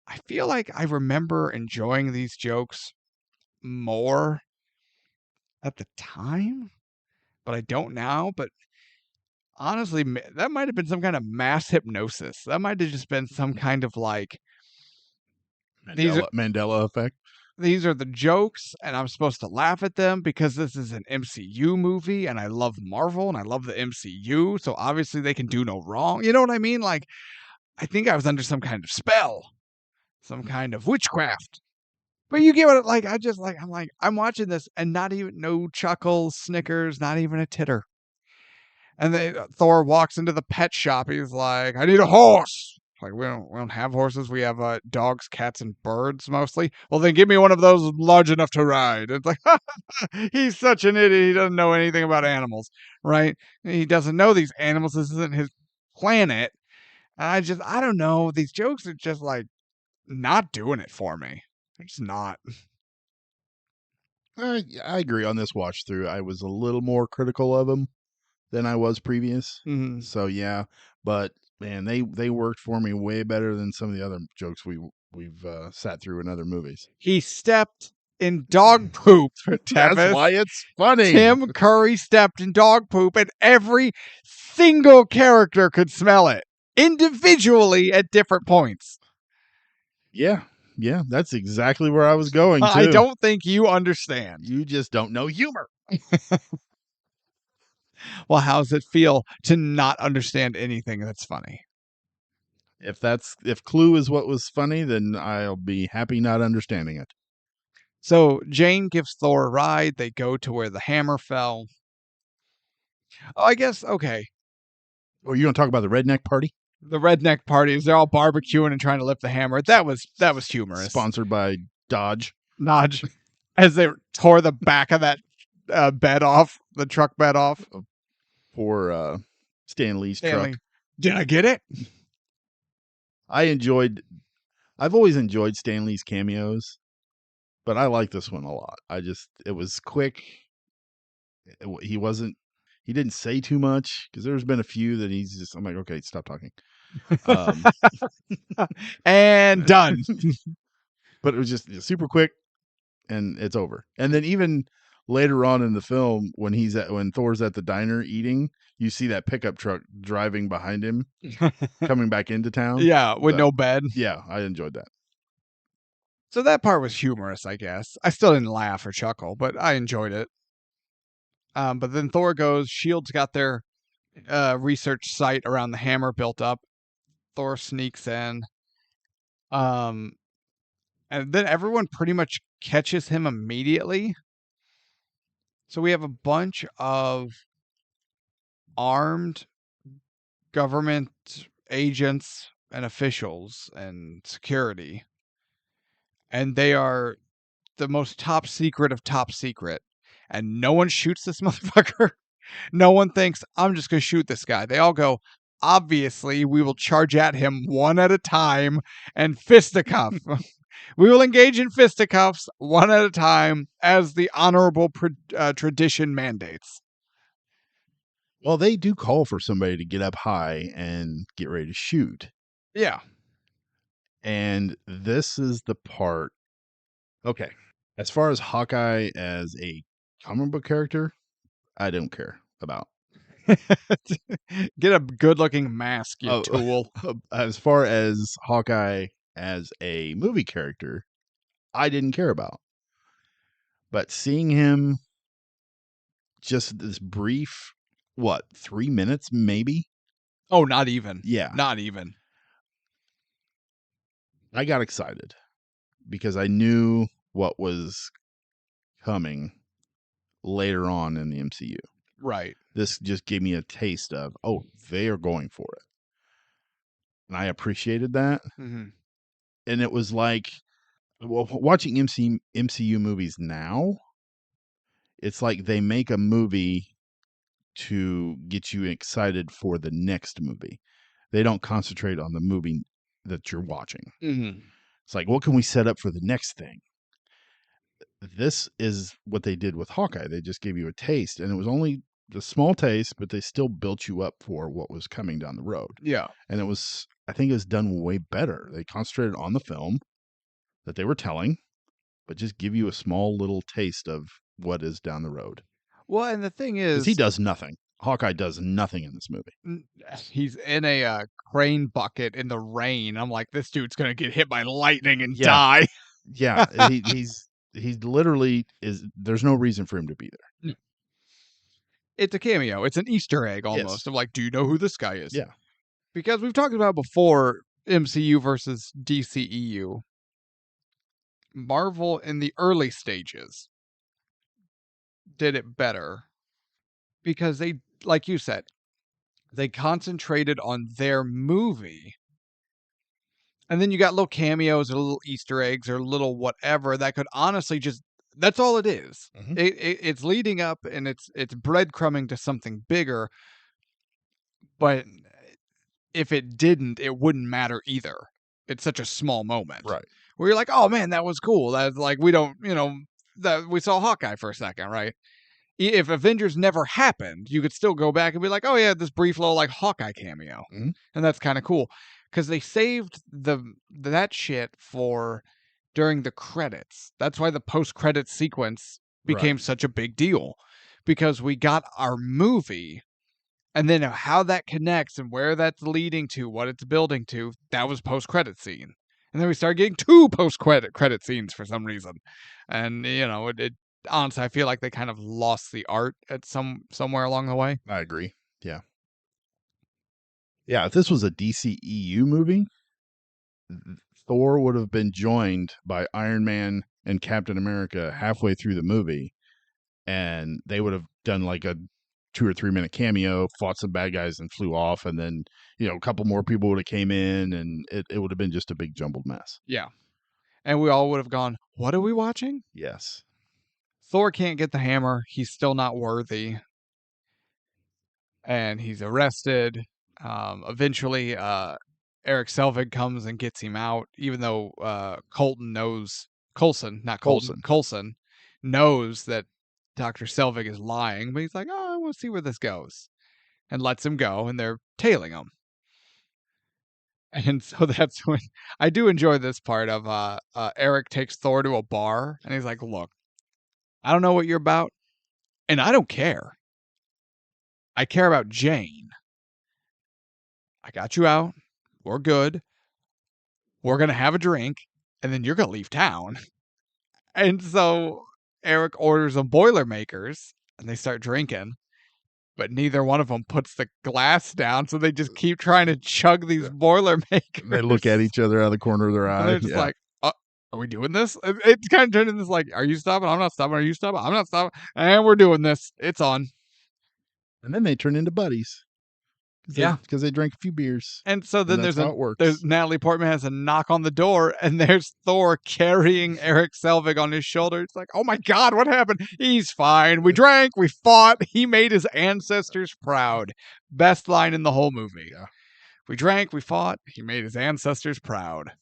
I feel like I remember enjoying these jokes more at the time, but I don't now. But honestly, that might have been some kind of mass hypnosis. That might have just been some kind of like Mandela effect. these are the jokes, and I'm supposed to laugh at them because this is an MCU movie, and I love Marvel and I love the MCU, so obviously they can do no wrong. You know what I mean? Like, I think I was under some kind of spell, some kind of witchcraft. But you get what like I just like I'm watching this and not even no chuckles, snickers, not even a titter. And then Thor walks into the pet shop. He's like, "I need a horse." Like we don't have horses. We have dogs, cats, and birds mostly. Well, then give me one of those large enough to ride. It's like he's such an idiot. He doesn't know anything about animals, right? He doesn't know these animals. This isn't his planet. I don't know. These jokes are just like not doing it for me. They're just not. I agree on this watch through. I was a little more critical of them than I was previous. Mhm. So yeah, but man, they worked for me way better than some of the other jokes we've sat through in other movies. He stepped in dog poop. That's Tevis. why it's funny. Tim Curry stepped in dog poop, and every single character could smell it individually at different points. Yeah, that's exactly where I was going too. I don't think you understand. You just don't know humor. Well, how does it feel to not understand anything that's funny? If Clue is what was funny, then I'll be happy not understanding it. So Jane gives Thor a ride. They go to where the hammer fell. Oh, I guess, okay. Oh, you want to talk about the redneck party? The redneck parties, they're all barbecuing and trying to lift the hammer. That was humorous. Sponsored by Dodge. Nodge, as they tore the back of that bed off, the truck bed off. For Stan Lee's Stanley. truck. Did I get it? I've always enjoyed Stan Lee's cameos, but I like this one a lot. It was quick. He didn't say too much because there's been a few that I'm like, okay, stop talking. And done. But it was just super quick and it's over. And then even later on in the film, when Thor's at the diner eating, you see that pickup truck driving behind him, coming back into town. Yeah, with no bed. Yeah, I enjoyed that. So that part was humorous, I guess. I still didn't laugh or chuckle, but I enjoyed it. But then Thor goes, S.H.I.E.L.D's got their research site around the hammer built up. Thor sneaks in. And then everyone pretty much catches him immediately. So we have a bunch of armed government agents and officials and security. And they are the most top secret of top secret. And no one shoots this motherfucker. No one thinks, I'm just going to shoot this guy. They all go, obviously, we will charge at him one at a time and fisticuff. We will engage in fisticuffs one at a time as the honorable tradition mandates. Well, they do call for somebody to get up high and get ready to shoot. Yeah. And this is the part. Okay. As far as Hawkeye as a comic book character, I don't care about. Get a good-looking mask, you tool. As far as Hawkeye as a movie character, I didn't care about. But seeing him just this brief, 3 minutes maybe? Oh, not even. Yeah. Not even. I got excited because I knew what was coming later on in the MCU. Right. This just gave me a taste of, they are going for it. And I appreciated that. Mm-hmm. And it was like, watching MCU movies now, it's like they make a movie to get you excited for the next movie. They don't concentrate on the movie that you're watching. Mm-hmm. It's like, what can we set up for the next thing? This is what they did with Hawkeye. They just gave you a taste, and it was only a small taste, but they still built you up for what was coming down the road. Yeah. And I think it was done way better. They concentrated on the film that they were telling, but just give you a small little taste of what is down the road. Well, and the thing Because is, he does nothing. Hawkeye does nothing in this movie. he's in a crane bucket in the rain. I'm like, this dude's gonna get hit by lightning and Yeah. die. Yeah, he's literally is. There's no reason for him to be there. It's a cameo. It's an Easter egg almost. Yes. Of like, do you know who this guy is? Yeah. Because we've talked about before MCU versus DCEU. Marvel in the early stages did it better because they, like you said, they concentrated on their movie. And then you got little cameos or little Easter eggs or little whatever that could honestly just, that's all it is. Mhm. It's leading up and it's breadcrumbing to something bigger. But if it didn't, it wouldn't matter either. It's such a small moment. Right. Where you're like, oh man, that was cool. That's like, we don't, that we saw Hawkeye for a second, right? If Avengers never happened, you could still go back and be like, oh yeah, this brief little like Hawkeye cameo. Mhm. And that's kind of cool. Because they saved that shit for during the credits. That's why the post-credit sequence became such a big deal. Because we got our movie, and then how that connects and where that's leading to, what it's building to, that was post-credit scene. And then we started getting 2 post-credit scenes for some reason. And, it honestly, I feel like they kind of lost the art at somewhere along the way. I agree. Yeah. Yeah, if this was a DCEU movie, Thor would have been joined by Iron Man and Captain America halfway through the movie, and they would have done like a 2 or 3 minute cameo, fought some bad guys and flew off, and then, a couple more people would have came in, and it would have been just a big jumbled mess. Yeah. And we all would have gone, what are we watching? Yes. Thor can't get the hammer. He's still not worthy. And he's arrested. Eventually, Eric Selvig comes and gets him out, even though Coulson knows that Dr. Selvig is lying, but he's like, oh, I want to see where this goes. And lets him go, and they're tailing him. And so that's when I do enjoy this part of Eric takes Thor to a bar, and he's like, look, I don't know what you're about, and I don't care. I care about Jane. I got you out. We're good. We're going to have a drink, and then you're going to leave town. And so Eric orders some Boilermakers, and they start drinking. But neither one of them puts the glass down, so they just keep trying to chug these Boilermakers. They look at each other out of the corner of their eye. And they're just like, are we doing this? It's kind of turning this like, are you stopping? I'm not stopping. Are you stopping? I'm not stopping. And we're doing this. It's on. And then they turn into buddies. Because they drank a few beers. And so then that's how it works. there's Natalie Portman has a knock on the door, and there's Thor carrying Eric Selvig on his shoulder. It's like, oh my God, what happened? He's fine. We drank, we fought. He made his ancestors proud. Best line in the whole movie. Yeah. We drank, we fought. He made his ancestors proud.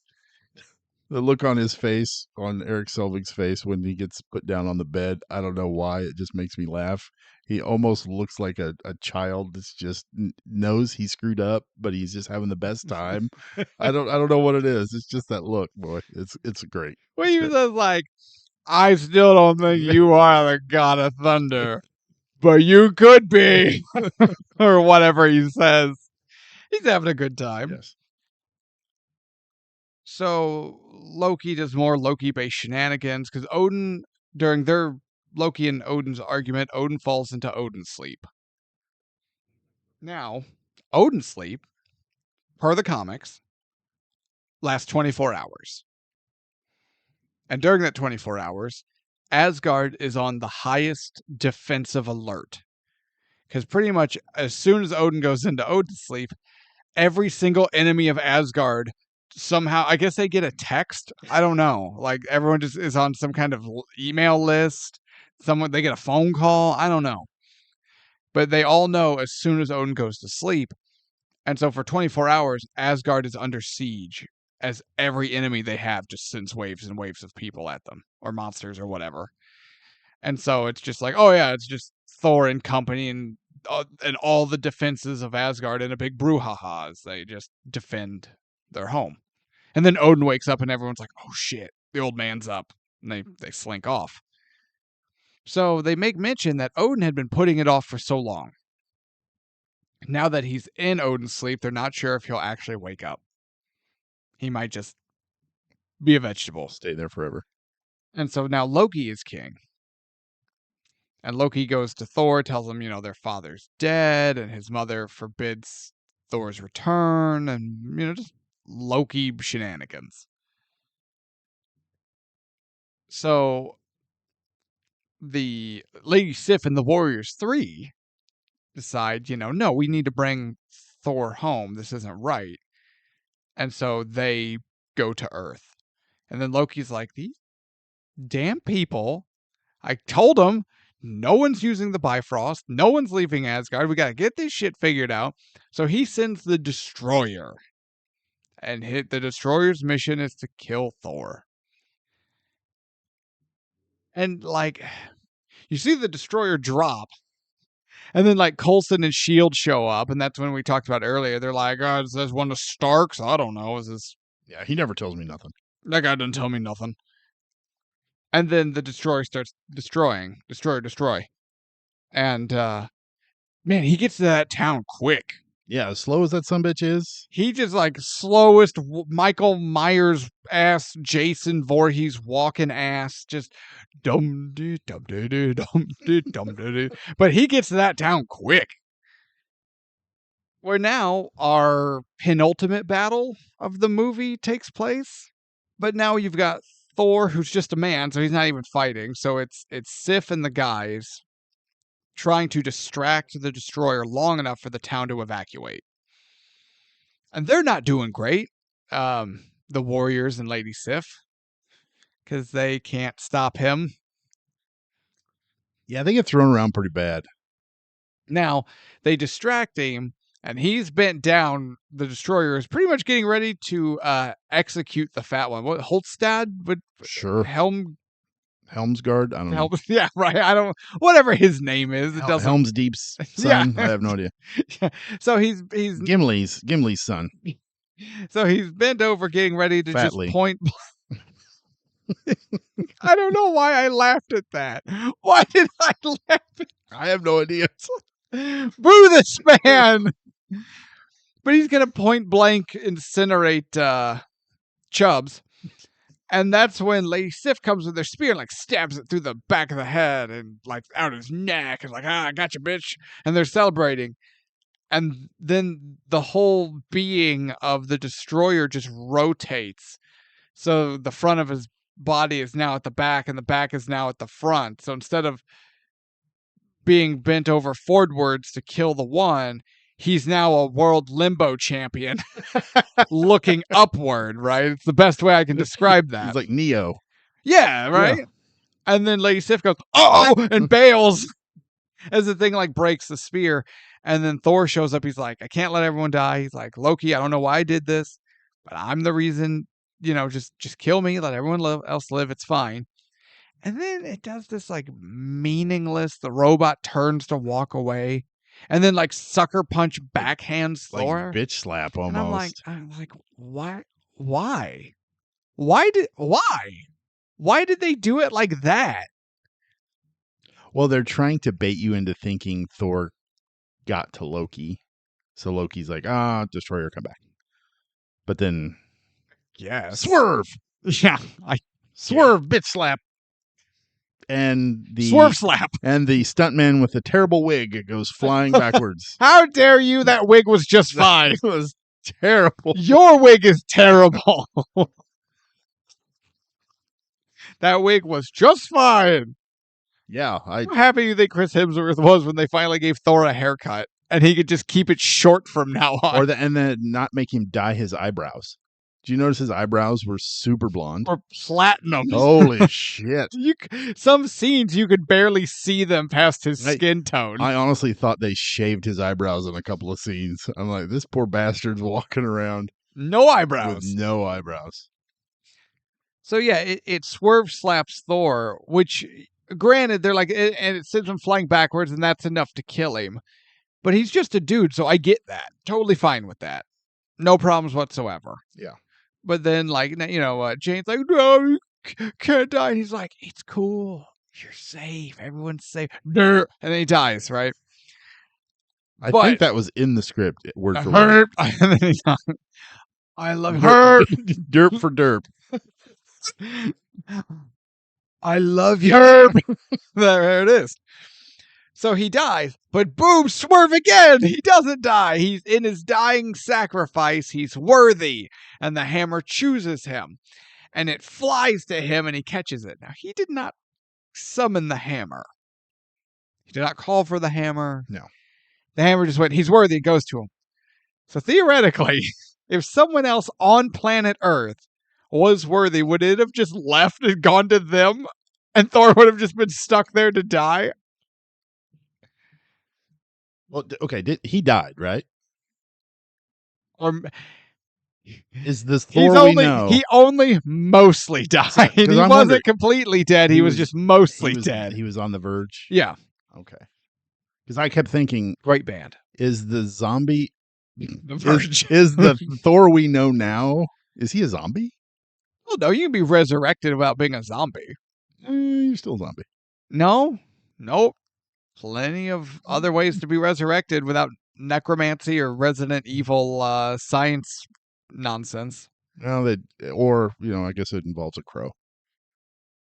The look on his face, on Eric Selvig's face when he gets put down on the bed, I don't know why. It just makes me laugh. He almost looks like a child that's just knows he screwed up, but he's just having the best time. I don't know what it is. It's just that look, boy. It's great. Well, he was like, I still don't think you are the God of Thunder, but you could be, or whatever he says. He's having a good time. Yes. So Loki does more Loki-based shenanigans because Odin, during their Loki and Odin's argument, Odin falls into Odin's sleep. Now, Odin's sleep, per the comics, lasts 24 hours. And during that 24 hours, Asgard is on the highest defensive alert. Because pretty much as soon as Odin goes into Odin's sleep, every single enemy of Asgard somehow, I guess they get a text. I don't know. Like everyone just is on some kind of email list. They get a phone call. I don't know. But they all know as soon as Odin goes to sleep. And so for 24 hours, Asgard is under siege as every enemy they have just sends waves and waves of people at them or monsters or whatever. And so it's just like, oh yeah, it's just Thor and company and all the defenses of Asgard in a big brouhaha as they just defend their home. And then Odin wakes up and everyone's like, oh shit, the old man's up. And they slink off. So they make mention that Odin had been putting it off for so long. Now that he's in Odin's sleep, they're not sure if he'll actually wake up. He might just be a vegetable. Stay there forever. And so now Loki is king. And Loki goes to Thor, tells him, their father's dead, and his mother forbids Thor's return, and, just Loki shenanigans. So the Lady Sif and the Warriors 3 decide, no, we need to bring Thor home. This isn't right. And so they go to Earth. And then Loki's like, these damn people, I told them, no one's using the Bifrost. No one's leaving Asgard. We got to get this shit figured out. So he sends the Destroyer. And the Destroyer's mission is to kill Thor. And, you see the Destroyer drop. And then, Coulson and S.H.I.E.L.D. show up. And that's when we talked about earlier. They're like, oh, is this one of Stark's? I don't know. Is this... Yeah, he never tells me nothing. That guy doesn't tell me nothing. And then the Destroyer starts destroy. And, man, he gets to that town quick. Yeah, as slow as that sumbitch is. He just, slowest Michael Myers ass, Jason Voorhees walking ass, just dum-dee-dum-dee-dee-dum-dee-dum-dee-dee. But he gets to that town quick. Where now our penultimate battle of the movie takes place. But now you've got Thor, who's just a man, so he's not even fighting. So it's Sif and the guys trying to distract the Destroyer long enough for the town to evacuate. And they're not doing great, the Warriors and Lady Sif, because they can't stop him. Yeah, they get thrown around pretty bad. Now, they distract him, and he's bent down. The Destroyer is pretty much getting ready to execute the fat one. What, Holstad? Sure. Helmsgard? I don't know. Yeah, right. I don't... Whatever his name is. It doesn't... Helm's Deep's son? Yeah. I have no idea. So he's... Gimli's son. So he's bent over getting ready to Fatly. Just point... I don't know why I laughed at that. Why did I laugh? I have no idea. Boo this man! But he's going to point blank incinerate Chubbs. And that's when Lady Sif comes with her spear and stabs it through the back of the head and out his neck and I got you, bitch. And they're celebrating. And then the whole being of the Destroyer just rotates. So the front of his body is now at the back and the back is now at the front. So instead of being bent over forwardwards to kill the one, he's now a world limbo champion looking upward, right? It's the best way I can describe that. He's like Neo. Yeah, right? Yeah. And then Lady Sif goes, oh, and bails as the thing breaks the spear. And then Thor shows up. He's like, I can't let everyone die. He's like, Loki, I don't know why I did this, but I'm the reason, just kill me. Let everyone else live. It's fine. And then it does this meaningless, the robot turns to walk away. And then sucker punch backhands Thor. Bitch slap almost. And I'm like, why? Why did they do it like that? Well, they're trying to bait you into thinking Thor got to Loki. So Loki's like, Destroyer, come back. But then swerve. Yeah. Swerve, bitch slap. And the swerve slap. And the stuntman with the terrible wig goes flying backwards. How dare you? That wig was just fine. It was terrible. Your wig is terrible. That wig was just fine. Yeah. How happy you think Chris Hemsworth was when they finally gave Thor a haircut and he could just keep it short from now on. And then not make him dye his eyebrows. Do you notice his eyebrows were super blonde? Or platinum. Holy shit. Some scenes you could barely see them past his skin tone. I honestly thought they shaved his eyebrows in a couple of scenes. I'm like, this poor bastard's walking around. No eyebrows. With no eyebrows. So yeah, it swerve slaps Thor, which granted, they're and it sends him flying backwards and that's enough to kill him. But he's just a dude, so I get that. Totally fine with that. No problems whatsoever. Yeah. But then, Jane's like, no, can't die. And he's like, it's cool. You're safe. Everyone's safe. And then he dies, right? I But think that was in the script, word for word. Herb. And then he's like, I love Herb. Derp for derp. I love you, Herb. There it is. So he dies, but boom, swerve again. He doesn't die. He's in his dying sacrifice. He's worthy. And the hammer chooses him. And it flies to him and he catches it. Now, he did not summon the hammer. He did not call for the hammer. No. The hammer just went, he's worthy, it goes to him. So theoretically, if someone else on planet Earth was worthy, would it have just left and gone to them? And Thor would have just been stuck there to die? Well, okay, he died, right? Or Is this Thor we know? He only mostly died. He wasn't wondering- completely dead. He was just mostly dead. He was on the verge? Yeah. Okay. Because I kept thinking, Great band. is the zombie... The verge. Is the Thor we know now, is he a zombie? Well, no, you can be resurrected without being a zombie. You're still a zombie. No. Nope. Plenty of other ways to be resurrected without necromancy or Resident Evil science nonsense. Well, I guess it involves a crow.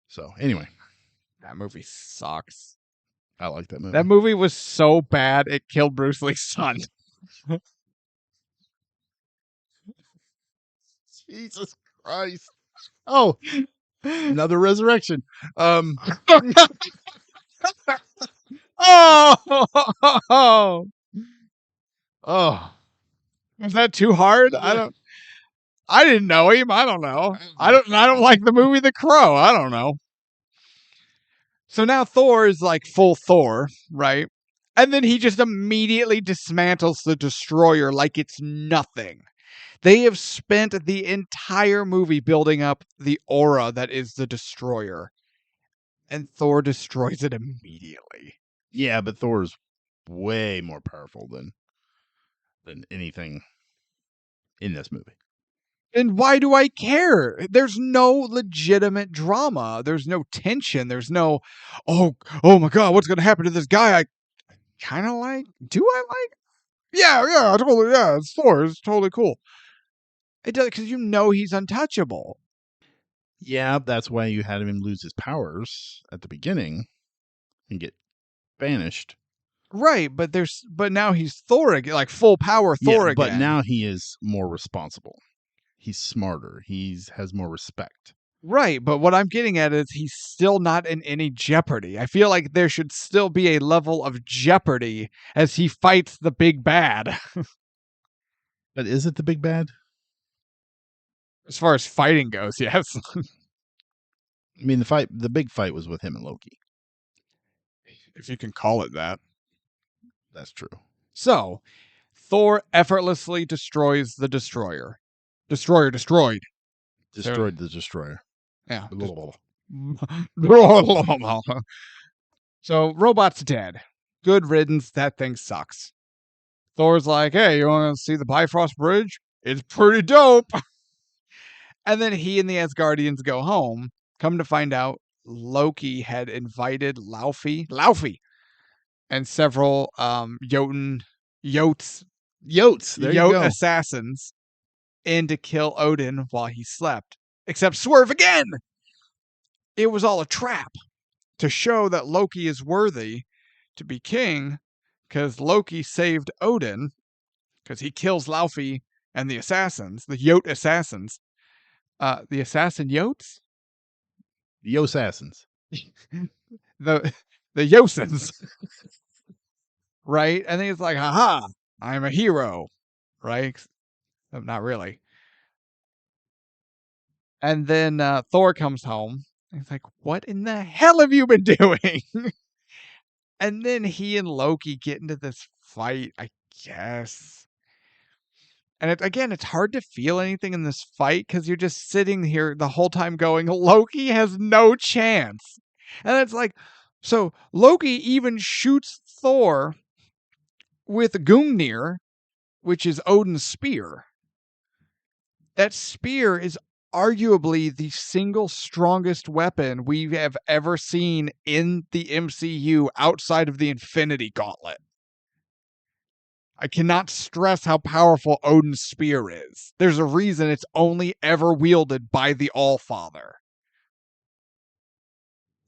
So, anyway. That movie sucks. I like that movie. That movie was so bad, it killed Bruce Lee's son. Jesus Christ. Oh, another resurrection. Oh! Oh. Was that too hard? I didn't know him. I don't know. I don't like the movie The Crow. I don't know. So now Thor is like full Thor, right? And then he just immediately dismantles the destroyer like it's nothing. They have spent the entire movie building up the aura that is the destroyer. And Thor destroys it immediately. Yeah, but Thor's way more powerful than anything in this movie. And why do I care? There's no legitimate drama. There's no tension. There's no, oh my God, what's going to happen to this guy I kind of like? Do I like? Yeah, totally. Yeah, it's Thor. It's totally cool. It does, because you know he's untouchable. Yeah, that's why you had him lose his powers at the beginning and get banished. Right, but now he's Thor again, like full power Thor again. But now he is more responsible. He's smarter. He has more respect. Right, but what I'm getting at is he's still not in any jeopardy. I feel like there should still be a level of jeopardy as he fights the big bad. But is it the big bad? As far as fighting goes, yes. I mean, the big fight was with him and Loki. If you can call it that. That's true. So, Thor effortlessly destroys the destroyer. Destroyer destroyed. Destroyed the destroyer. Yeah. Blah, So, robot's dead. Good riddance. That thing sucks. Thor's like, hey, you want to see the Bifrost Bridge? It's pretty dope. And then he and the Asgardians go home. Come to find out, Loki had invited Laufey, and several Yotes, There you go. assassins in to kill Odin while he slept. Except swerve again! It was all a trap to show that Loki is worthy to be king, because Loki saved Odin, because he kills Laufey and the assassins, the Yote assassins. The assassin Yotes? The Assassins. The Yosins. Right? And then it's like, haha, I'm a hero. Right? Not really. And then Thor comes home. And he's like, what in the hell have you been doing? And then he and Loki get into this fight, I guess. And it's hard to feel anything in this fight because you're just sitting here the whole time going, Loki has no chance. And it's like, so Loki even shoots Thor with Gungnir, which is Odin's spear. That spear is arguably the single strongest weapon we have ever seen in the MCU outside of the Infinity Gauntlet. I cannot stress how powerful Odin's spear is. There's a reason it's only ever wielded by the Allfather.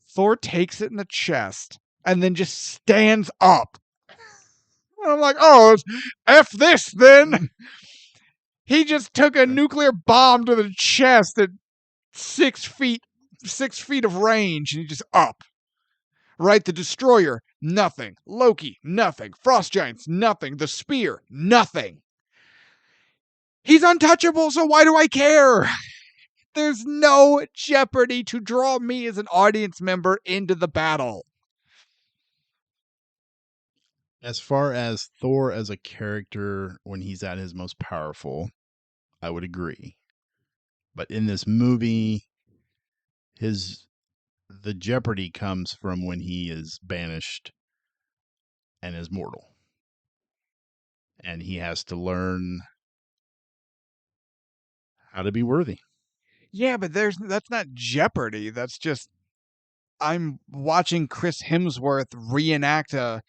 Thor takes it in the chest and then just stands up. And I'm like, oh, F this then. He just took a nuclear bomb to the chest at 6 feet of range, and he just up. Right? The Destroyer, nothing. Loki, nothing. Frost Giants, nothing. The Spear, nothing. He's untouchable, so why do I care? There's no jeopardy to draw me as an audience member into the battle. As far as Thor as a character when he's at his most powerful, I would agree. But in this movie, the jeopardy comes from when he is banished and is mortal. And he has to learn how to be worthy. Yeah, but that's not jeopardy. That's just I'm watching Chris Hemsworth reenact a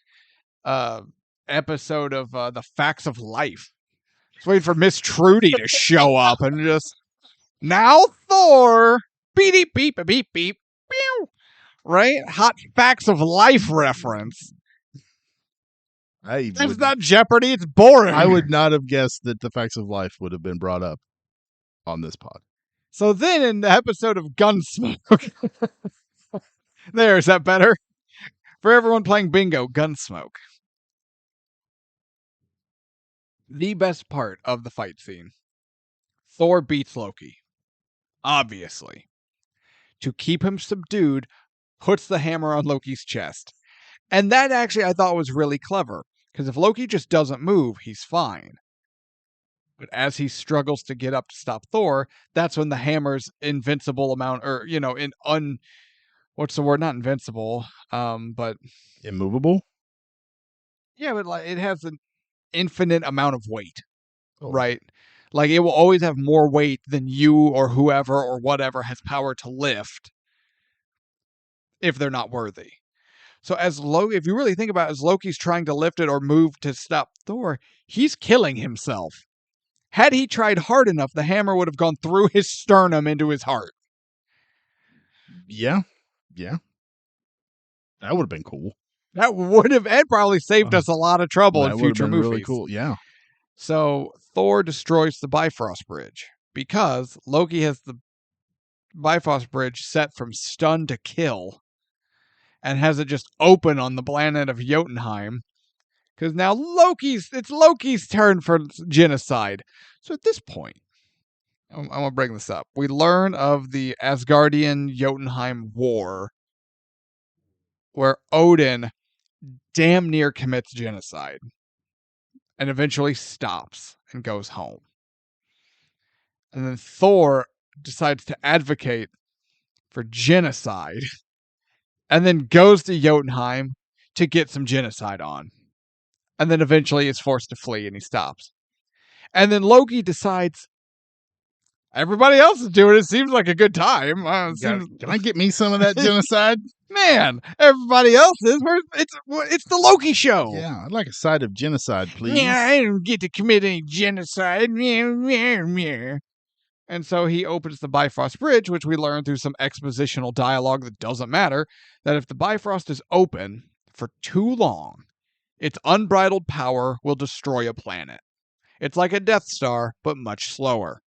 episode of The Facts of Life. Just waiting for Miss Trudy to show up and just now Thor beep beep beep beep beep pew, right? Hot Facts of Life reference. It's not Jeopardy. It's boring. I would not have guessed that the Facts of Life would have been brought up on this pod. So then in the episode of Gunsmoke, there, is that better? For everyone playing bingo, Gunsmoke. The best part of the fight scene. Thor beats Loki. Obviously. To keep him subdued, puts the hammer on Loki's chest. And that actually I thought was really clever. Because if Loki just doesn't move, he's fine. But as he struggles to get up to stop Thor, that's when the hammer's invincible amount, or, what's the word? Not invincible, but... Immovable? Yeah, but like it has an infinite amount of weight, right? Like it will always have more weight than you or whoever or whatever has power to lift if they're not worthy. So as Loki, if you really think about it, as Loki's trying to lift it or move to stop Thor, he's killing himself. Had he tried hard enough, the hammer would have gone through his sternum into his heart. Yeah. That would have been cool. That would have and probably saved us a lot of trouble in future movies. Really cool. Yeah. So Thor destroys the Bifrost Bridge because Loki has the Bifrost Bridge set from stun to kill and has it just open on the planet of Jotunheim. Because now it's Loki's turn for genocide. So at this point, I'm going to bring this up. We learn of the Asgardian Jotunheim War where Odin damn near commits genocide and eventually stops and goes home. And then Thor decides to advocate for genocide and then goes to Jotunheim to get some genocide on. And then eventually is forced to flee and he stops. And then Loki decides everybody else is doing it. Seems like a good time. Can I get me some of that genocide? Man, everybody else is. It's the Loki show. Yeah, I'd like a side of genocide, please. Yeah, I didn't get to commit any genocide. And so he opens the Bifrost Bridge, which we learn through some expositional dialogue that doesn't matter, that if the Bifrost is open for too long, its unbridled power will destroy a planet. It's like a Death Star, but much slower.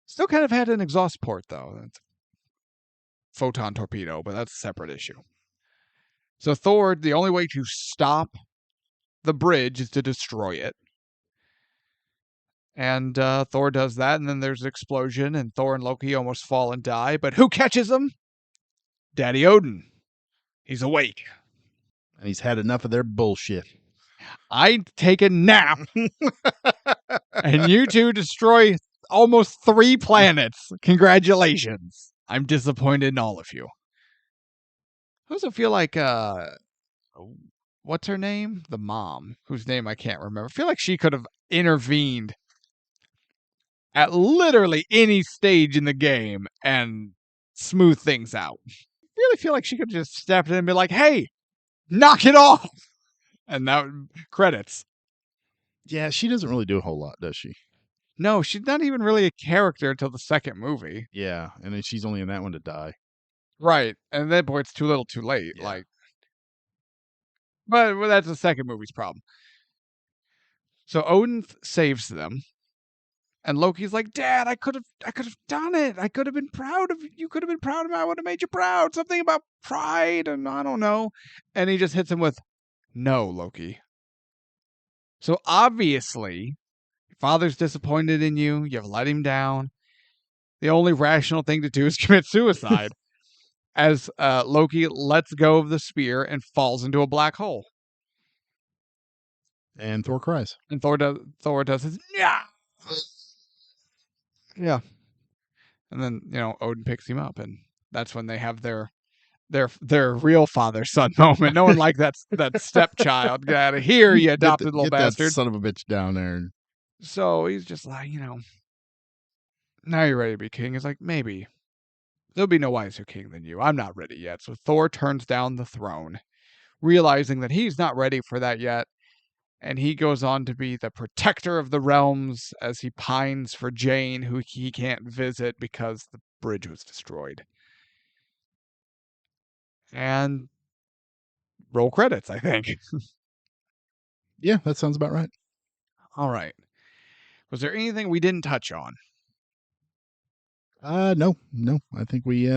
Still kind of had an exhaust port, though. It's photon torpedo, but that's a separate issue. So Thor, the only way to stop the bridge is to destroy it. And Thor does that, and then there's an explosion, and Thor and Loki almost fall and die. But who catches them? Daddy Odin. He's awake. And he's had enough of their bullshit. I take a nap, and you two destroy almost 3 planets. Congratulations. I'm disappointed in all of you. I also feel like, what's her name? The mom, whose name I can't remember. I feel like she could have intervened at literally any stage in the game and smooth things out. I really feel like she could just step in and be like, hey, knock it off. And that credits. Yeah, she doesn't really do a whole lot, does she? No, she's not even really a character until the second movie. Yeah, and then she's only in that one to die. Right. And then, boy, it's too little too late. Yeah. Like, but that's the second movie's problem. So Odin saves them. And Loki's like, Dad, I could have done it. I could have been proud of you. You could have been proud of me. I would have made you proud. Something about pride, and I don't know. And he just hits him with, no, Loki. So obviously, your father's disappointed in you. You've let him down. The only rational thing to do is commit suicide. As Loki lets go of the spear and falls into a black hole. And Thor cries. And Thor does his, yeah. Yeah. And then, Odin picks him up, and that's when they have their real father-son moment. No one like that stepchild. Get out of here, you adopted little bastard. That son of a bitch down there. So he's just like, now you're ready to be king. He's like, maybe. There'll be no wiser king than you. I'm not ready yet. So Thor turns down the throne, realizing that he's not ready for that yet. And he goes on to be the protector of the realms as he pines for Jane, who he can't visit because the bridge was destroyed. And roll credits, I think. Yeah, that sounds about right. All right. Was there anything we didn't touch on? No. I think we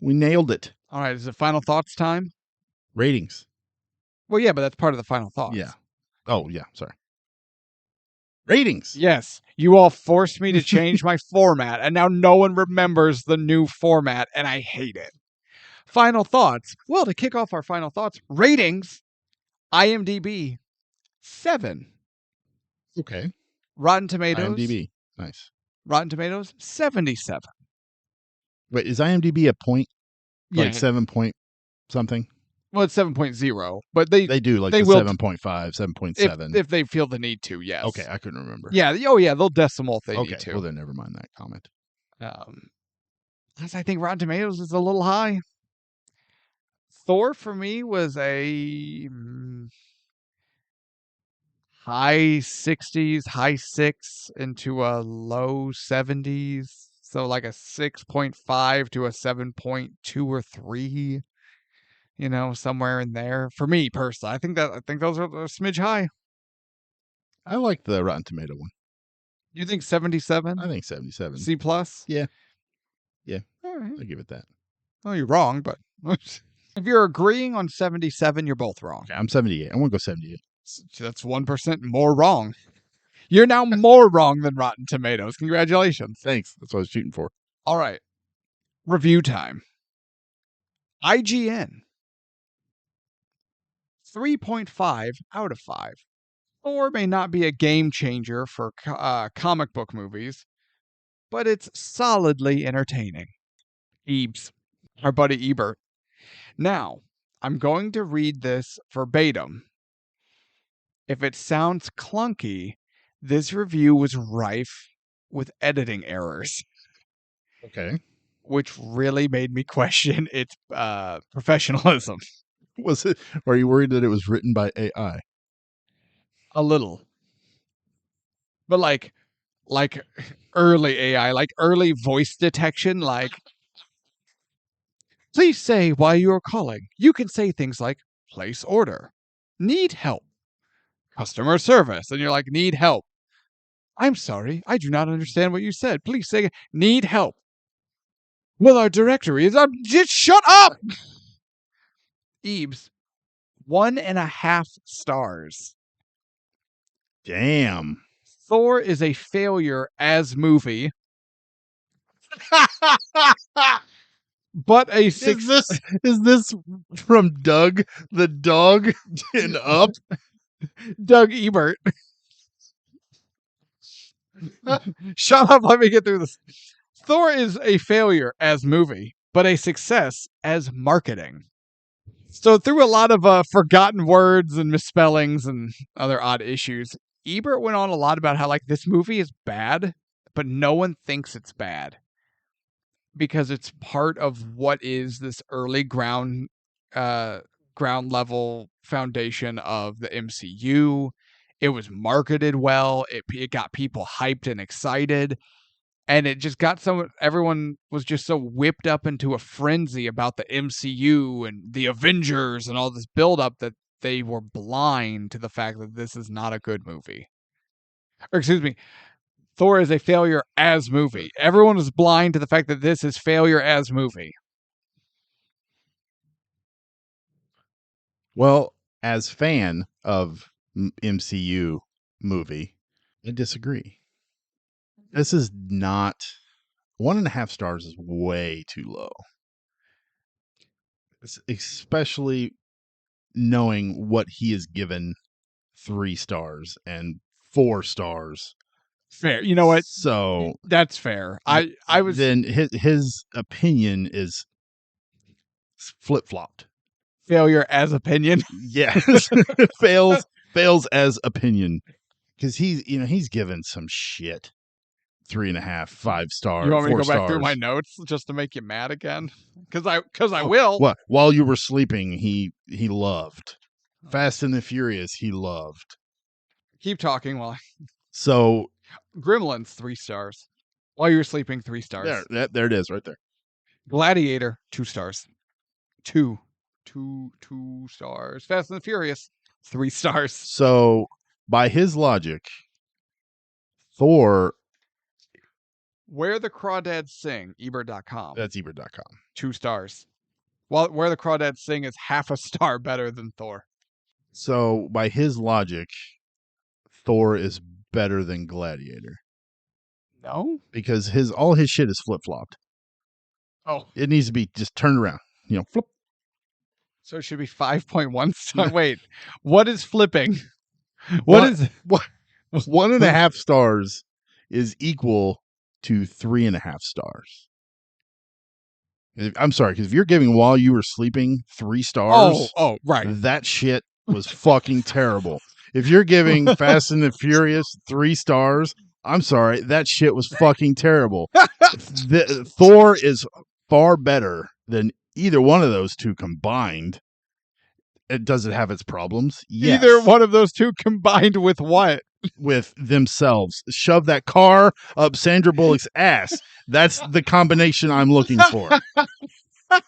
nailed it. All right. Is it final thoughts time? Ratings. Well, yeah, but that's part of the final thoughts. Yeah. Oh, yeah. Sorry. Ratings. Yes. You all forced me to change my format, and now no one remembers the new format, and I hate it. Final thoughts. Well, to kick off our final thoughts, ratings, IMDb, 7. Okay. Rotten Tomatoes. IMDb. Nice. Rotten Tomatoes, 77. Wait, is IMDb a point? Like Yeah. 7 point something? Well, it's 7.0, but they do like they the will 7.5, 7.7. if they feel the need to, yes. Okay, I couldn't remember. Yeah. Oh, yeah. They'll decimal if they need to. Well, then never mind that comment. I think Rotten Tomatoes is a little high. Thor for me was a high 60s, high 6 into a low 70s. So like a 6.5 to a 7.2 or 3. Somewhere in there. For me personally, I think those are a smidge high. I like the Rotten Tomato one. You think 77? I think 77. C plus? Yeah. All right. I'll give it that. Well, you're wrong, but if you're agreeing on 77, you're both wrong. Okay, I'm 78. I want to go 78. That's 1% more wrong. You're now more wrong than Rotten Tomatoes. Congratulations. Thanks. That's what I was shooting for. All right. Review time. IGN. 3.5 out of 5. Thor may not be a game changer for comic book movies, but it's solidly entertaining. Ebs. Our buddy Ebert. Now, I'm going to read this verbatim. If it sounds clunky, this review was rife with editing errors. Okay. Which really made me question its professionalism. Are you worried that it was written by AI? A little. But like early AI, like early voice detection, like, please say why you are calling. You can say things like, place order, need help, customer service. And you're like, need help. I'm sorry, I do not understand what you said. Please say, need help. Well, our directory is up. Just shut up! Ebs, 1.5 stars. Damn. Thor is a failure as movie. But a six. Is this from Doug the dog in Up? Doug Ebert. Shut up, let me get through this. Thor is a failure as movie, but a success as marketing. So through a lot of forgotten words and misspellings and other odd issues, Ebert went on a lot about how like this movie is bad but no one thinks it's bad because it's part of what is this early ground level foundation of the MCU. It was marketed well. It got people hyped and excited. And it just got everyone was just so whipped up into a frenzy about the MCU and the Avengers and all this buildup that they were blind to the fact that this is not a good movie. Or excuse me, Thor is a failure as movie. Everyone is blind to the fact that this is failure as movie. Well, as fan of MCU movie, I disagree. This is not 1.5 stars is way too low. Especially knowing what he has given 3 stars and 4 stars. Fair. You know what? So that's fair. I was then his opinion is flip-flopped. Failure as opinion. Yes. fails as opinion. Because he's given some shit. 3.5, 5 stars. You want me to go stars. back through my notes just to make you mad again? Because I will. What? While you were sleeping, he loved. Fast and the Furious, he loved. Keep talking while So Gremlins 3 stars. While you were sleeping 3 stars. There it is, right there. Gladiator 2 stars. 2 stars. Fast and the Furious 3 stars. So by his logic, Thor. Where the Crawdads Sing, Ebert.com. That's Ebert.com. 2 stars. While Where the Crawdads Sing is half a star better than Thor. So by his logic, Thor is better than Gladiator. No? Because all his shit is flip-flopped. Oh. It needs to be just turned around. Flip. So it should be 5.1 star. Wait, what is flipping? What is 1.5 stars is equal to 3.5 stars. I'm sorry, because if you're giving While You Were Sleeping 3 stars, oh, right, that shit was fucking terrible. If you're giving Fast and the Furious 3 stars, I'm sorry, that shit was fucking terrible. Thor is far better than either one of those two combined. Does it have its problems? Yes. Either one of those two combined with what? With themselves. Shove that car up Sandra Bullock's ass. That's the combination I'm looking for. I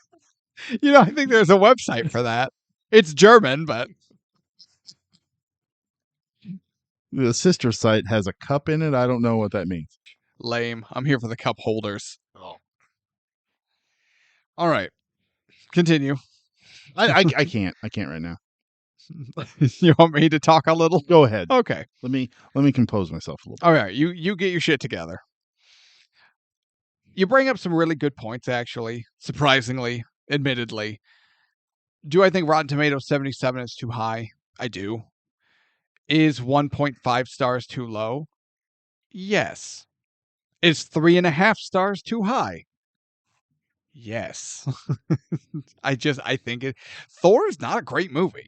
think there's a website for that. It's German, but the sister site has a cup in it. I don't know what that means. Lame. I'm here for the cup holders. Oh. All right. Continue. I can't. I can't right now. You want me to talk a little? Go ahead. Okay. Let me compose myself a little bit. All right. You get your shit together. You bring up some really good points, actually. Surprisingly, admittedly. Do I think Rotten Tomatoes 77 is too high? I do. Is 1.5 stars too low? Yes. Is 3.5 stars too high? Yes. I think Thor is not a great movie.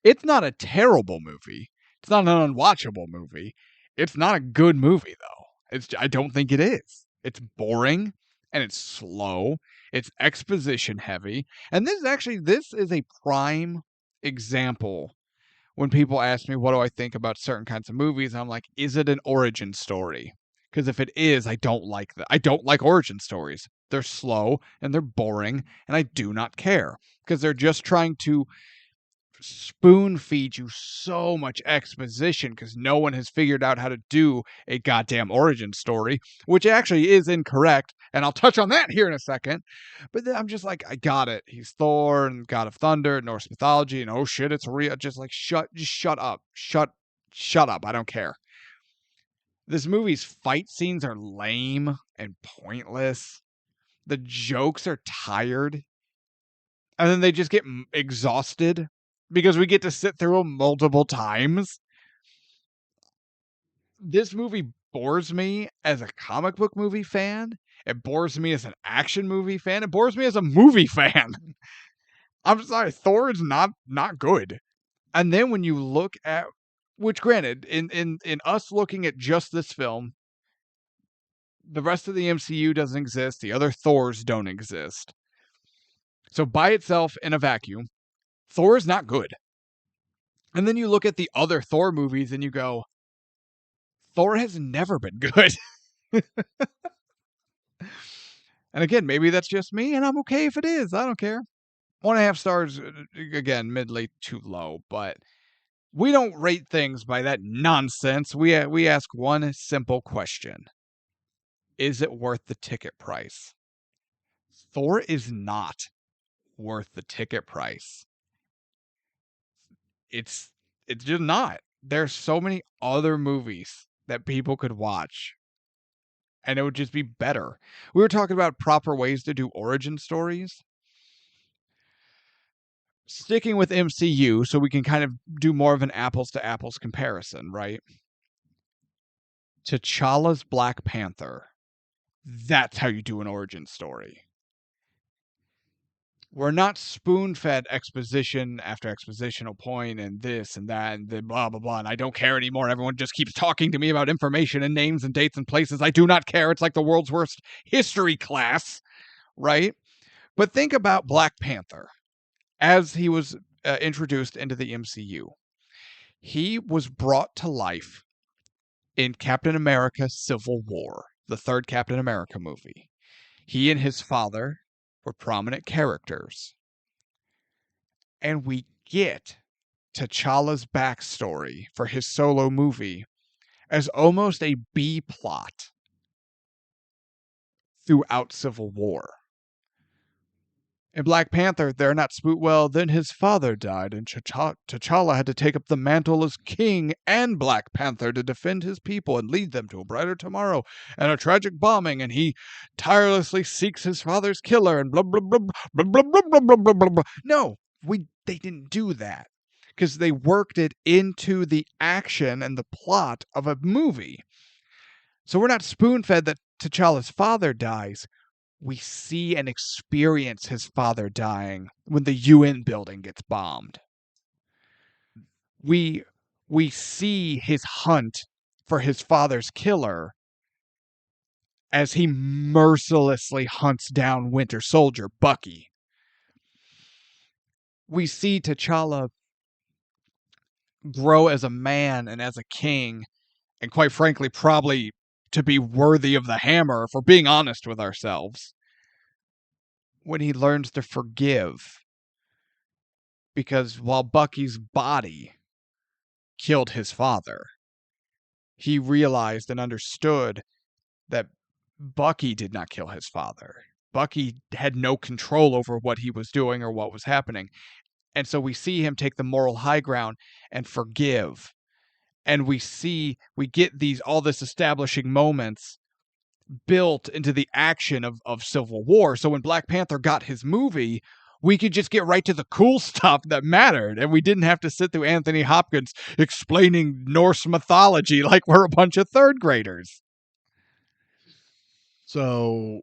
It's not a terrible movie. It's not an unwatchable movie. It's not a good movie, though. I don't think it is. It's boring and it's slow. It's exposition heavy. And this is a prime example when people ask me, what do I think about certain kinds of movies? I'm like, is it an origin story? Because if it is, I don't like that. I don't like origin stories. They're slow and they're boring, and I do not care because they're just trying to spoon feed you so much exposition because no one has figured out how to do a goddamn origin story, which actually is incorrect, and I'll touch on that here in a second. But then I'm just like, I got it. He's Thor and God of Thunder, Norse mythology, and oh shit, it's real. Just shut up. Shut up. I don't care. This movie's fight scenes are lame and pointless. The jokes are tired. And then they just get exhausted because we get to sit through them multiple times. This movie bores me as a comic book movie fan. It bores me as an action movie fan. It bores me as a movie fan. I'm sorry, Thor is not good. And then when you look at, which granted, in us looking at just this film, The rest of the MCU doesn't exist. The other Thors don't exist. So by itself, in a vacuum, Thor is not good. And then you look at the other Thor movies and you go, Thor has never been good. And again, maybe that's just me, and I'm okay if it is. I don't care. 1.5 stars, again, midly too low, but we don't rate things by that nonsense. We ask one simple question. Is it worth the ticket price? Thor is not worth the ticket price. It's just not. There's so many other movies that people could watch, and it would just be better. We were talking about proper ways to do origin stories. Sticking with MCU, so we can kind of do more of an apples to apples comparison, right? T'Challa's Black Panther. That's how you do an origin story. We're not spoon-fed exposition after expositional point and this and that and the blah, blah, blah. And I don't care anymore. Everyone just keeps talking to me about information and names and dates and places. I do not care. It's like the world's worst history class, right? But think about Black Panther as he was introduced into the MCU. He was brought to life in Captain America Civil War, the third Captain America movie. He and his father were prominent characters. And we get T'Challa's backstory for his solo movie as almost a B plot throughout Civil War. In Black Panther, they're not well, then his father died, and T'Challa had to take up the mantle as king and Black Panther to defend his people and lead them to a brighter tomorrow, and a tragic bombing, and he tirelessly seeks his father's killer, and blah, blah, blah, blah, blah, blah, blah, blah, blah, blah, blah. No, they didn't do that, because they worked it into the action and the plot of a movie. So we're not spoon-fed that T'Challa's father dies. We see and experience his father dying when the UN building gets bombed. We see his hunt for his father's killer as he mercilessly hunts down Winter Soldier, Bucky. We see T'Challa grow as a man and as a king, and quite frankly, probably to be worthy of the hammer, if we're being honest with ourselves, when he learns to forgive. Because while Bucky's body killed his father, he realized and understood that Bucky did not kill his father. Bucky had no control over what he was doing or what was happening. And so we see him take the moral high ground and forgive. And we get all this establishing moments built into the action of Civil War. So when Black Panther got his movie, we could just get right to the cool stuff that mattered, and we didn't have to sit through Anthony Hopkins explaining Norse mythology like we're a bunch of third graders. So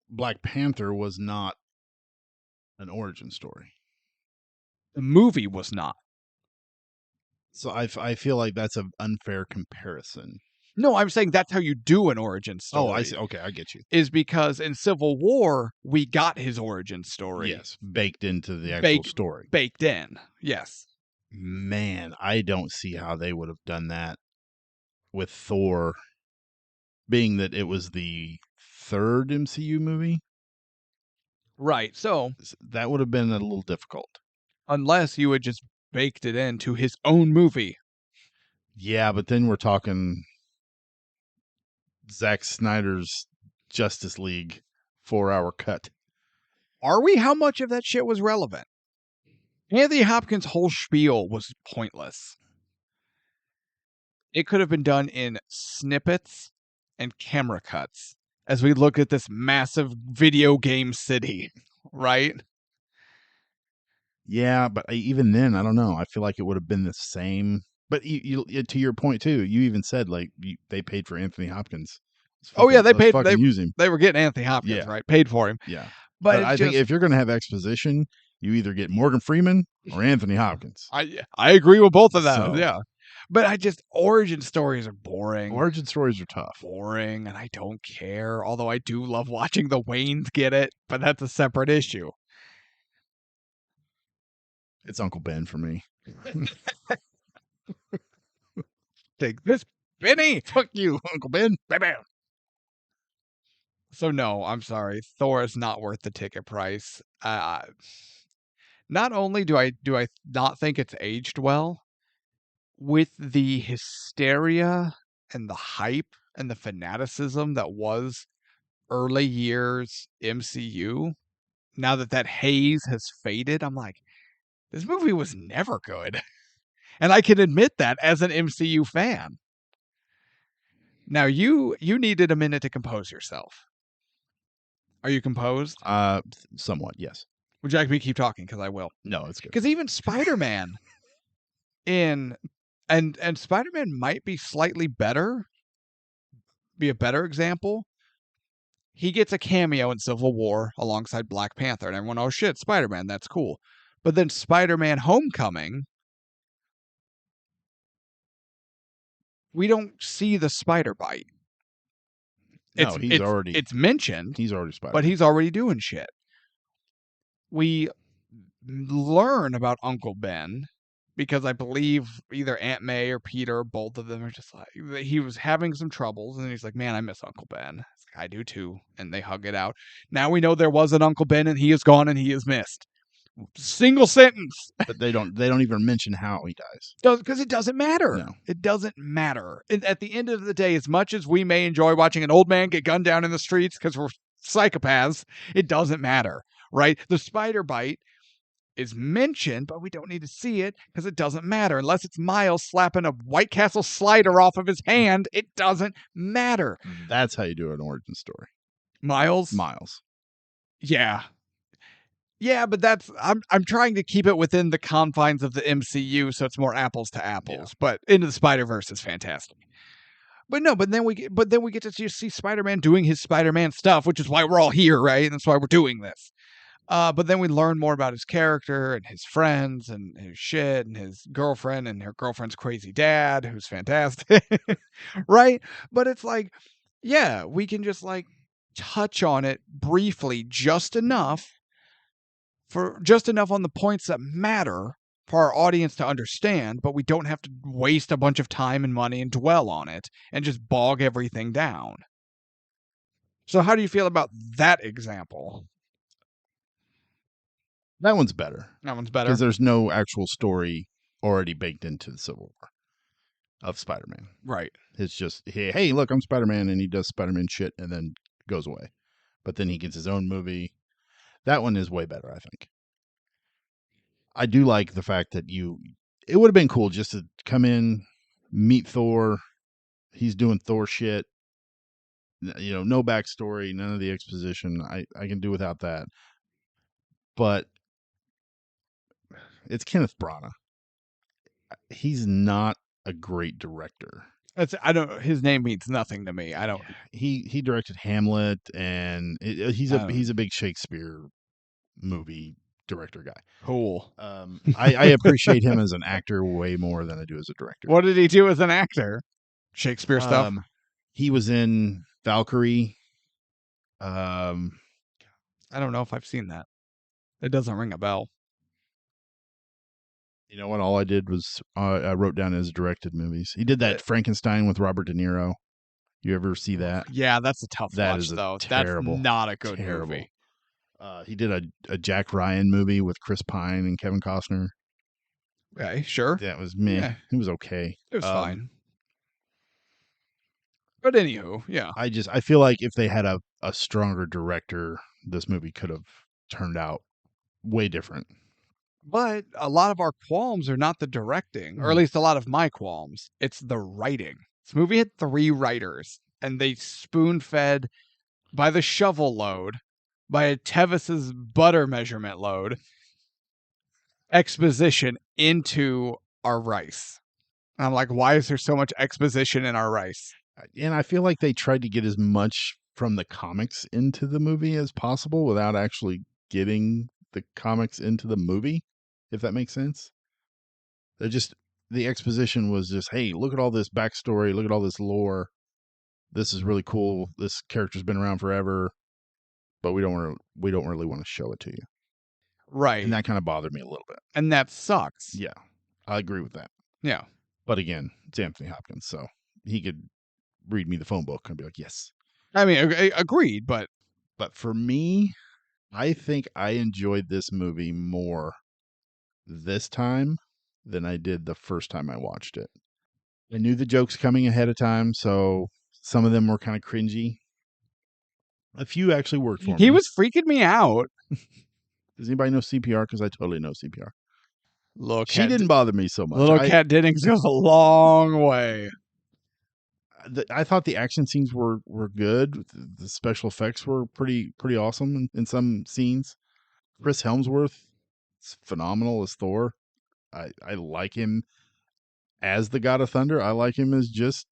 Black Panther was not an origin story. The movie was not. So I feel like that's an unfair comparison. No, I'm saying that's how you do an origin story. Oh, I see. Okay, I get you. Is because in Civil War, we got his origin story. Yes, baked into the actual story. Baked in, yes. Man, I don't see how they would have done that with Thor, being that it was the third MCU movie. Right, so that would have been a little difficult. Unless you had just baked it into his own movie. Yeah, but then we're talking Zack Snyder's Justice League 4-hour cut. Are we? How much of that shit was relevant? Anthony Hopkins' whole spiel was pointless. It could have been done in snippets and camera cuts as we look at this massive video game city, right? Yeah, but even then, I don't know. I feel like it would have been the same. But you to your point too, you even said like they paid for Anthony Hopkins. Oh yeah, they paid. Use him. They were getting Anthony Hopkins, right? Paid for him. Yeah, but I think if you're going to have exposition, you either get Morgan Freeman or Anthony Hopkins. I agree with both of them. So. Yeah, But origin stories are boring. Origin stories are tough. Boring, and I don't care. Although I do love watching the Waynes get it, but that's a separate issue. It's Uncle Ben for me. Take this, Benny. Fuck you, Uncle Ben. Bam. So no, I'm sorry. Thor is not worth the ticket price. Not only do I not think it's aged well, with the hysteria and the hype and the fanaticism that was early years MCU, now that haze has faded, I'm like, this movie was never good. And I can admit that as an MCU fan. Now you needed a minute to compose yourself. Are you composed? Somewhat, yes. Would you like me to keep talking? Because I will. No, it's good. Because even Spider-Man and Spider-Man might be slightly better, be a better example. He gets a cameo in Civil War alongside Black Panther, and everyone, oh shit, Spider-Man, that's cool. But then Spider-Man Homecoming, we don't see the spider bite. No, it's mentioned, he's already Spider-Man. but he's already doing shit. We learn about Uncle Ben because I believe either Aunt May or Peter, both of them are just like, he was having some troubles, and he's like, man, I miss Uncle Ben. I do too. And they hug it out. Now we know there was an Uncle Ben, and he is gone, and he is missed. Single sentence. But they don't even mention how he dies. Because it doesn't matter. No. It doesn't matter. At the end of the day, as much as we may enjoy watching an old man get gunned down in the streets because we're psychopaths, it doesn't matter, right? The spider bite is mentioned, but we don't need to see it because it doesn't matter. Unless it's Miles slapping a White Castle slider off of his hand, it doesn't matter. That's how you do an origin story. Miles? Yeah. Yeah, but I'm trying to keep it within the confines of the MCU, so it's more apples to apples. Yeah. But Into the Spider-Verse is fantastic. But then we get to just see Spider-Man doing his Spider-Man stuff, which is why we're all here, right? And that's why we're doing this. But then we learn more about his character and his friends and his shit and his girlfriend and her girlfriend's crazy dad, who's fantastic, right? But it's like, yeah, we can just like touch on it briefly, just enough on the points that matter for our audience to understand, but we don't have to waste a bunch of time and money and dwell on it and just bog everything down. So how do you feel about that example? That one's better. Because there's no actual story already baked into the Civil War of Spider-Man. Right. It's just, hey, look, I'm Spider-Man, and he does Spider-Man shit and then goes away. But then he gets his own movie. That one is way better, I think. I do like the fact that it would have been cool just to come in, meet Thor. He's doing Thor shit. No backstory, none of the exposition. I can do without that. But it's Kenneth Branagh. He's not a great director. His name means nothing to me. I don't. He directed Hamlet, and he's a big Shakespeare movie director guy. Cool. I appreciate him as an actor way more than I do as a director. What did he do as an actor? Shakespeare stuff? He was in Valkyrie. I don't know if I've seen that. It doesn't ring a bell. You know what? All I did was I wrote down his directed movies. He did that Frankenstein with Robert De Niro. You ever see that? Yeah, that's a tough watch, though. Terrible, that's not a good movie. He did a Jack Ryan movie with Chris Pine and Kevin Costner. Okay, sure. That was meh. Yeah. It was okay. It was fine. But anywho, yeah. I feel like if they had a stronger director, this movie could have turned out way different. But a lot of our qualms are not the directing, or at least a lot of my qualms. It's the writing. This movie had 3 writers, and they spoon-fed by the shovel load, by a Tevis's butter measurement load, exposition into our rice. And I'm like, why is there so much exposition in our rice? And I feel like they tried to get as much from the comics into the movie as possible without actually getting the comics into the movie, if that makes sense. They're just the exposition was just, hey, look at all this backstory, look at all this lore. This is really cool. This character's been around forever, but we don't really want to show it to you. Right. And that kind of bothered me a little bit. And that sucks. Yeah, I agree with that. Yeah. But again, it's Anthony Hopkins, so he could read me the phone book and be like, yes. I mean, agreed, but for me, I think I enjoyed this movie more this time than I did the first time I watched it. I knew the jokes coming ahead of time, so some of them were kind of cringy. A few actually worked for me. he was freaking me out. Does anybody know CPR? Because I totally know CPR. Look, She didn't bother me so much. Little Cat Dennings goes a long way. I thought the action scenes were good. The special effects were pretty awesome in some scenes. Chris Hemsworth is phenomenal as Thor. I like him as the God of Thunder. I like him as just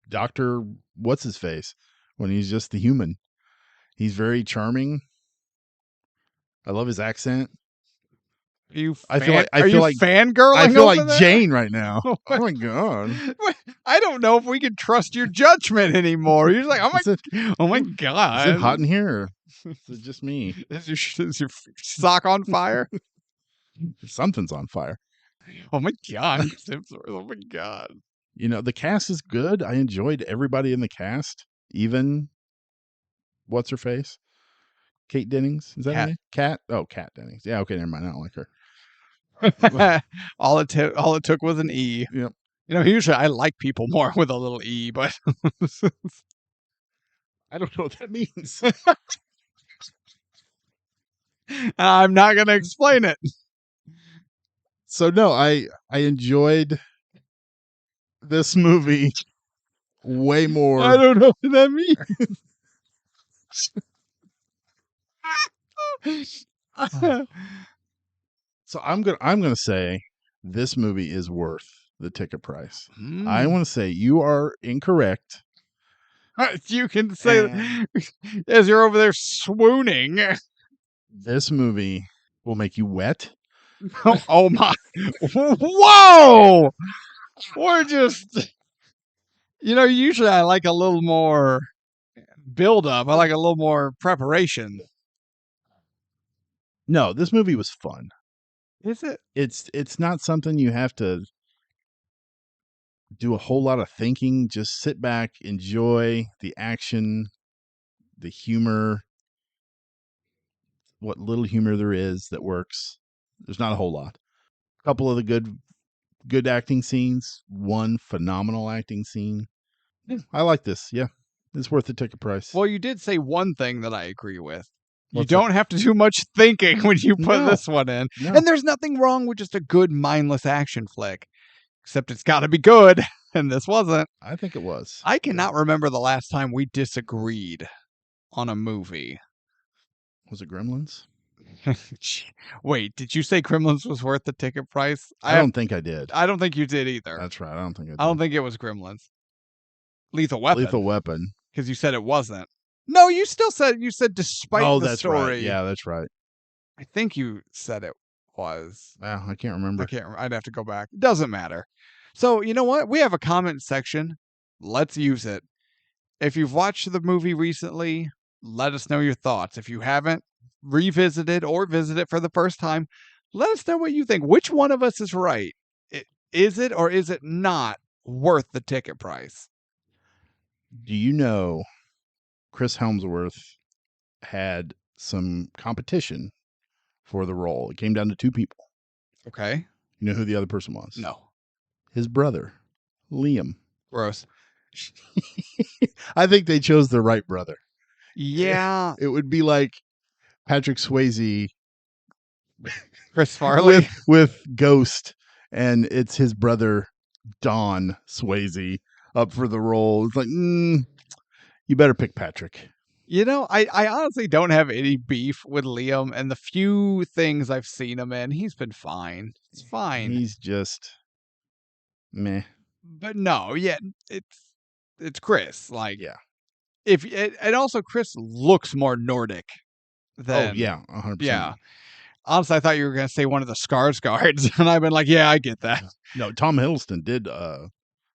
Dr. What's his face when he's just the human. He's very charming. I love his accent. I feel like fangirling. I feel like there? Jane right now. Oh my god! I don't know if we can trust your judgment anymore. You're like, oh my god! Is it hot in here? Or is it just me? Is your sock on fire? Something's on fire. Oh my god! Oh my god! You know, the cast is good. I enjoyed everybody in the cast, even what's her face, Kate Dennings. Is that her name? Kat? Oh, Kat Dennings. Yeah. Okay. Never mind. I don't like her. all it took was an E. Yep. You know, usually I like people more with a little E, but I don't know what that means. I'm not going to explain it. So no, I enjoyed this movie way more. I don't know what that means. So I'm gonna say this movie is worth the ticket price. I want to say you are incorrect. You can say as you're over there swooning. This movie will make you wet. Oh my! Whoa! We're just, usually I like a little more build up. I like a little more preparation. No, this movie was fun. Is it? It's not something you have to do a whole lot of thinking. Just sit back, enjoy the action, the humor, what little humor there is that works. There's not a whole lot. A couple of the good acting scenes, one phenomenal acting scene. Yeah, I like this. Yeah. It's worth the ticket price. Well, you did say one thing that I agree with. You don't have to do much thinking when you put this one in. No. And there's nothing wrong with just a good mindless action flick. Except it's got to be good, and this wasn't. I think it was. I cannot remember the last time we disagreed on a movie. Was it Gremlins? Wait, did you say Gremlins was worth the ticket price? I don't think I did. I don't think you did either. That's right. I don't think I did. I don't think it was Gremlins. Lethal Weapon. Lethal Weapon. Because you said it wasn't. No, you said despite the story. Right. Yeah, that's right. I think you said it was. Well, I can't remember. I'd have to go back. Doesn't matter. So, you know what? We have a comment section. Let's use it. If you've watched the movie recently, let us know your thoughts. If you haven't, revisit it or visit it for the first time, let us know what you think. Which one of us is right? Is it or is it not worth the ticket price? Do you know Chris Hemsworth had some competition for the role? It came down to two people. Okay. You know who the other person was? No. His brother, Liam. Gross. I think they chose the right brother. Yeah. It would be like Patrick Swayze, Chris Farley with Ghost, and it's his brother, Don Swayze, up for the role. It's like, you better pick Patrick. You know, I honestly don't have any beef with Liam, and the few things I've seen him in, he's been fine. It's fine. He's just meh. But no, yeah, it's Chris. Like, yeah. And also Chris looks more Nordic than. Oh yeah, 100%. Yeah. Honestly, I thought you were going to say one of the Skarsgårds, and I've been like, yeah, I get that. No, Tom Hiddleston did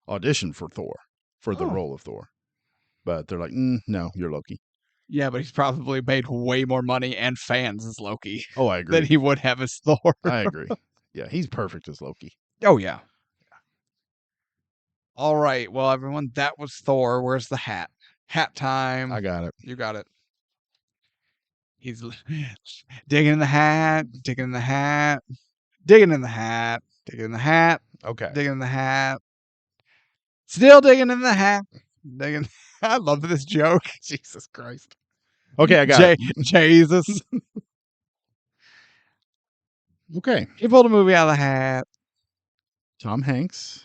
audition for Thor, for the Oh. role of Thor. But they're like, no, you're Loki. Yeah, but he's probably made way more money and fans as Loki Oh, I agree. than he would have as Thor. I agree. Yeah, he's perfect as Loki. Oh, yeah. All right. Well, everyone, that was Thor. Where's the hat? Hat time. I got it. You got it. He's digging in the hat, digging in the hat, digging in the hat, digging in the hat, Okay. digging in the hat. Still digging in the hat. Digging. I love this joke. Jesus Christ. Okay, I got it. Jesus. Okay. He pulled a movie out of the hat. Tom Hanks.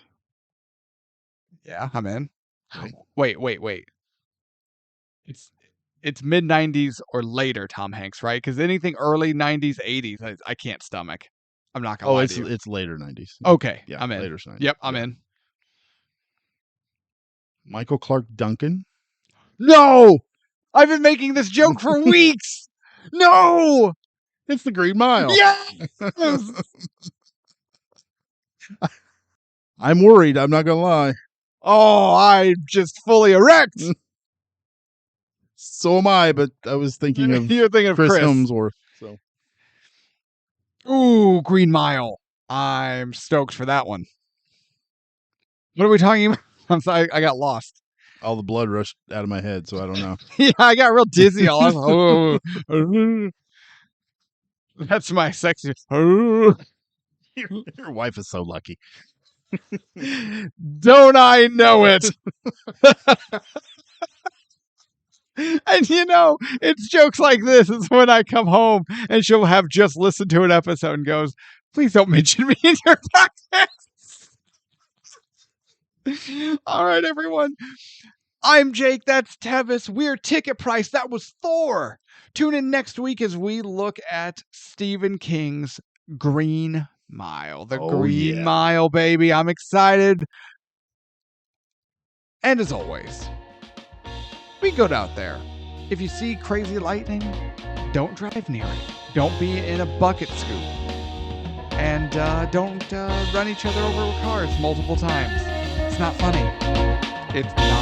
Yeah, I'm in. Okay. Wait. It's mid 90s or later Tom Hanks, right? Because anything early 90s, 80s, I can't stomach. I'm not gonna lie to you. It's later 90s. Okay, Yeah, I'm in. later 90s. Yep, I'm Yeah. in. Michael Clark Duncan. No! I've been making this joke for weeks! No! It's the Green Mile. Yes! I'm worried. I'm not gonna lie. Oh, I'm just fully erect! So am I, but I was thinking of You're thinking of Chris Chris. Hemsworth. So Ooh, Green Mile. I'm stoked for that one. What are we talking about? I'm sorry, I got lost. all the blood rushed out of my head, so I don't know. Yeah, I got real dizzy. All that's my sexy. Your wife is so lucky. Don't I know it? And it's jokes like this is when I come home and she'll have just listened to an episode and goes, please don't mention me in your podcast. All right, everyone. I'm Jake. That's Tevis. We're Ticket Price. That was Thor. Tune in next week as we look at Stephen King's Green Mile. The Green Mile, baby. I'm excited. And as always, be good out there. If you see crazy lightning, don't drive near it. Don't be in a bucket scoop. And don't run each other over with cars multiple times. It's not funny. It's not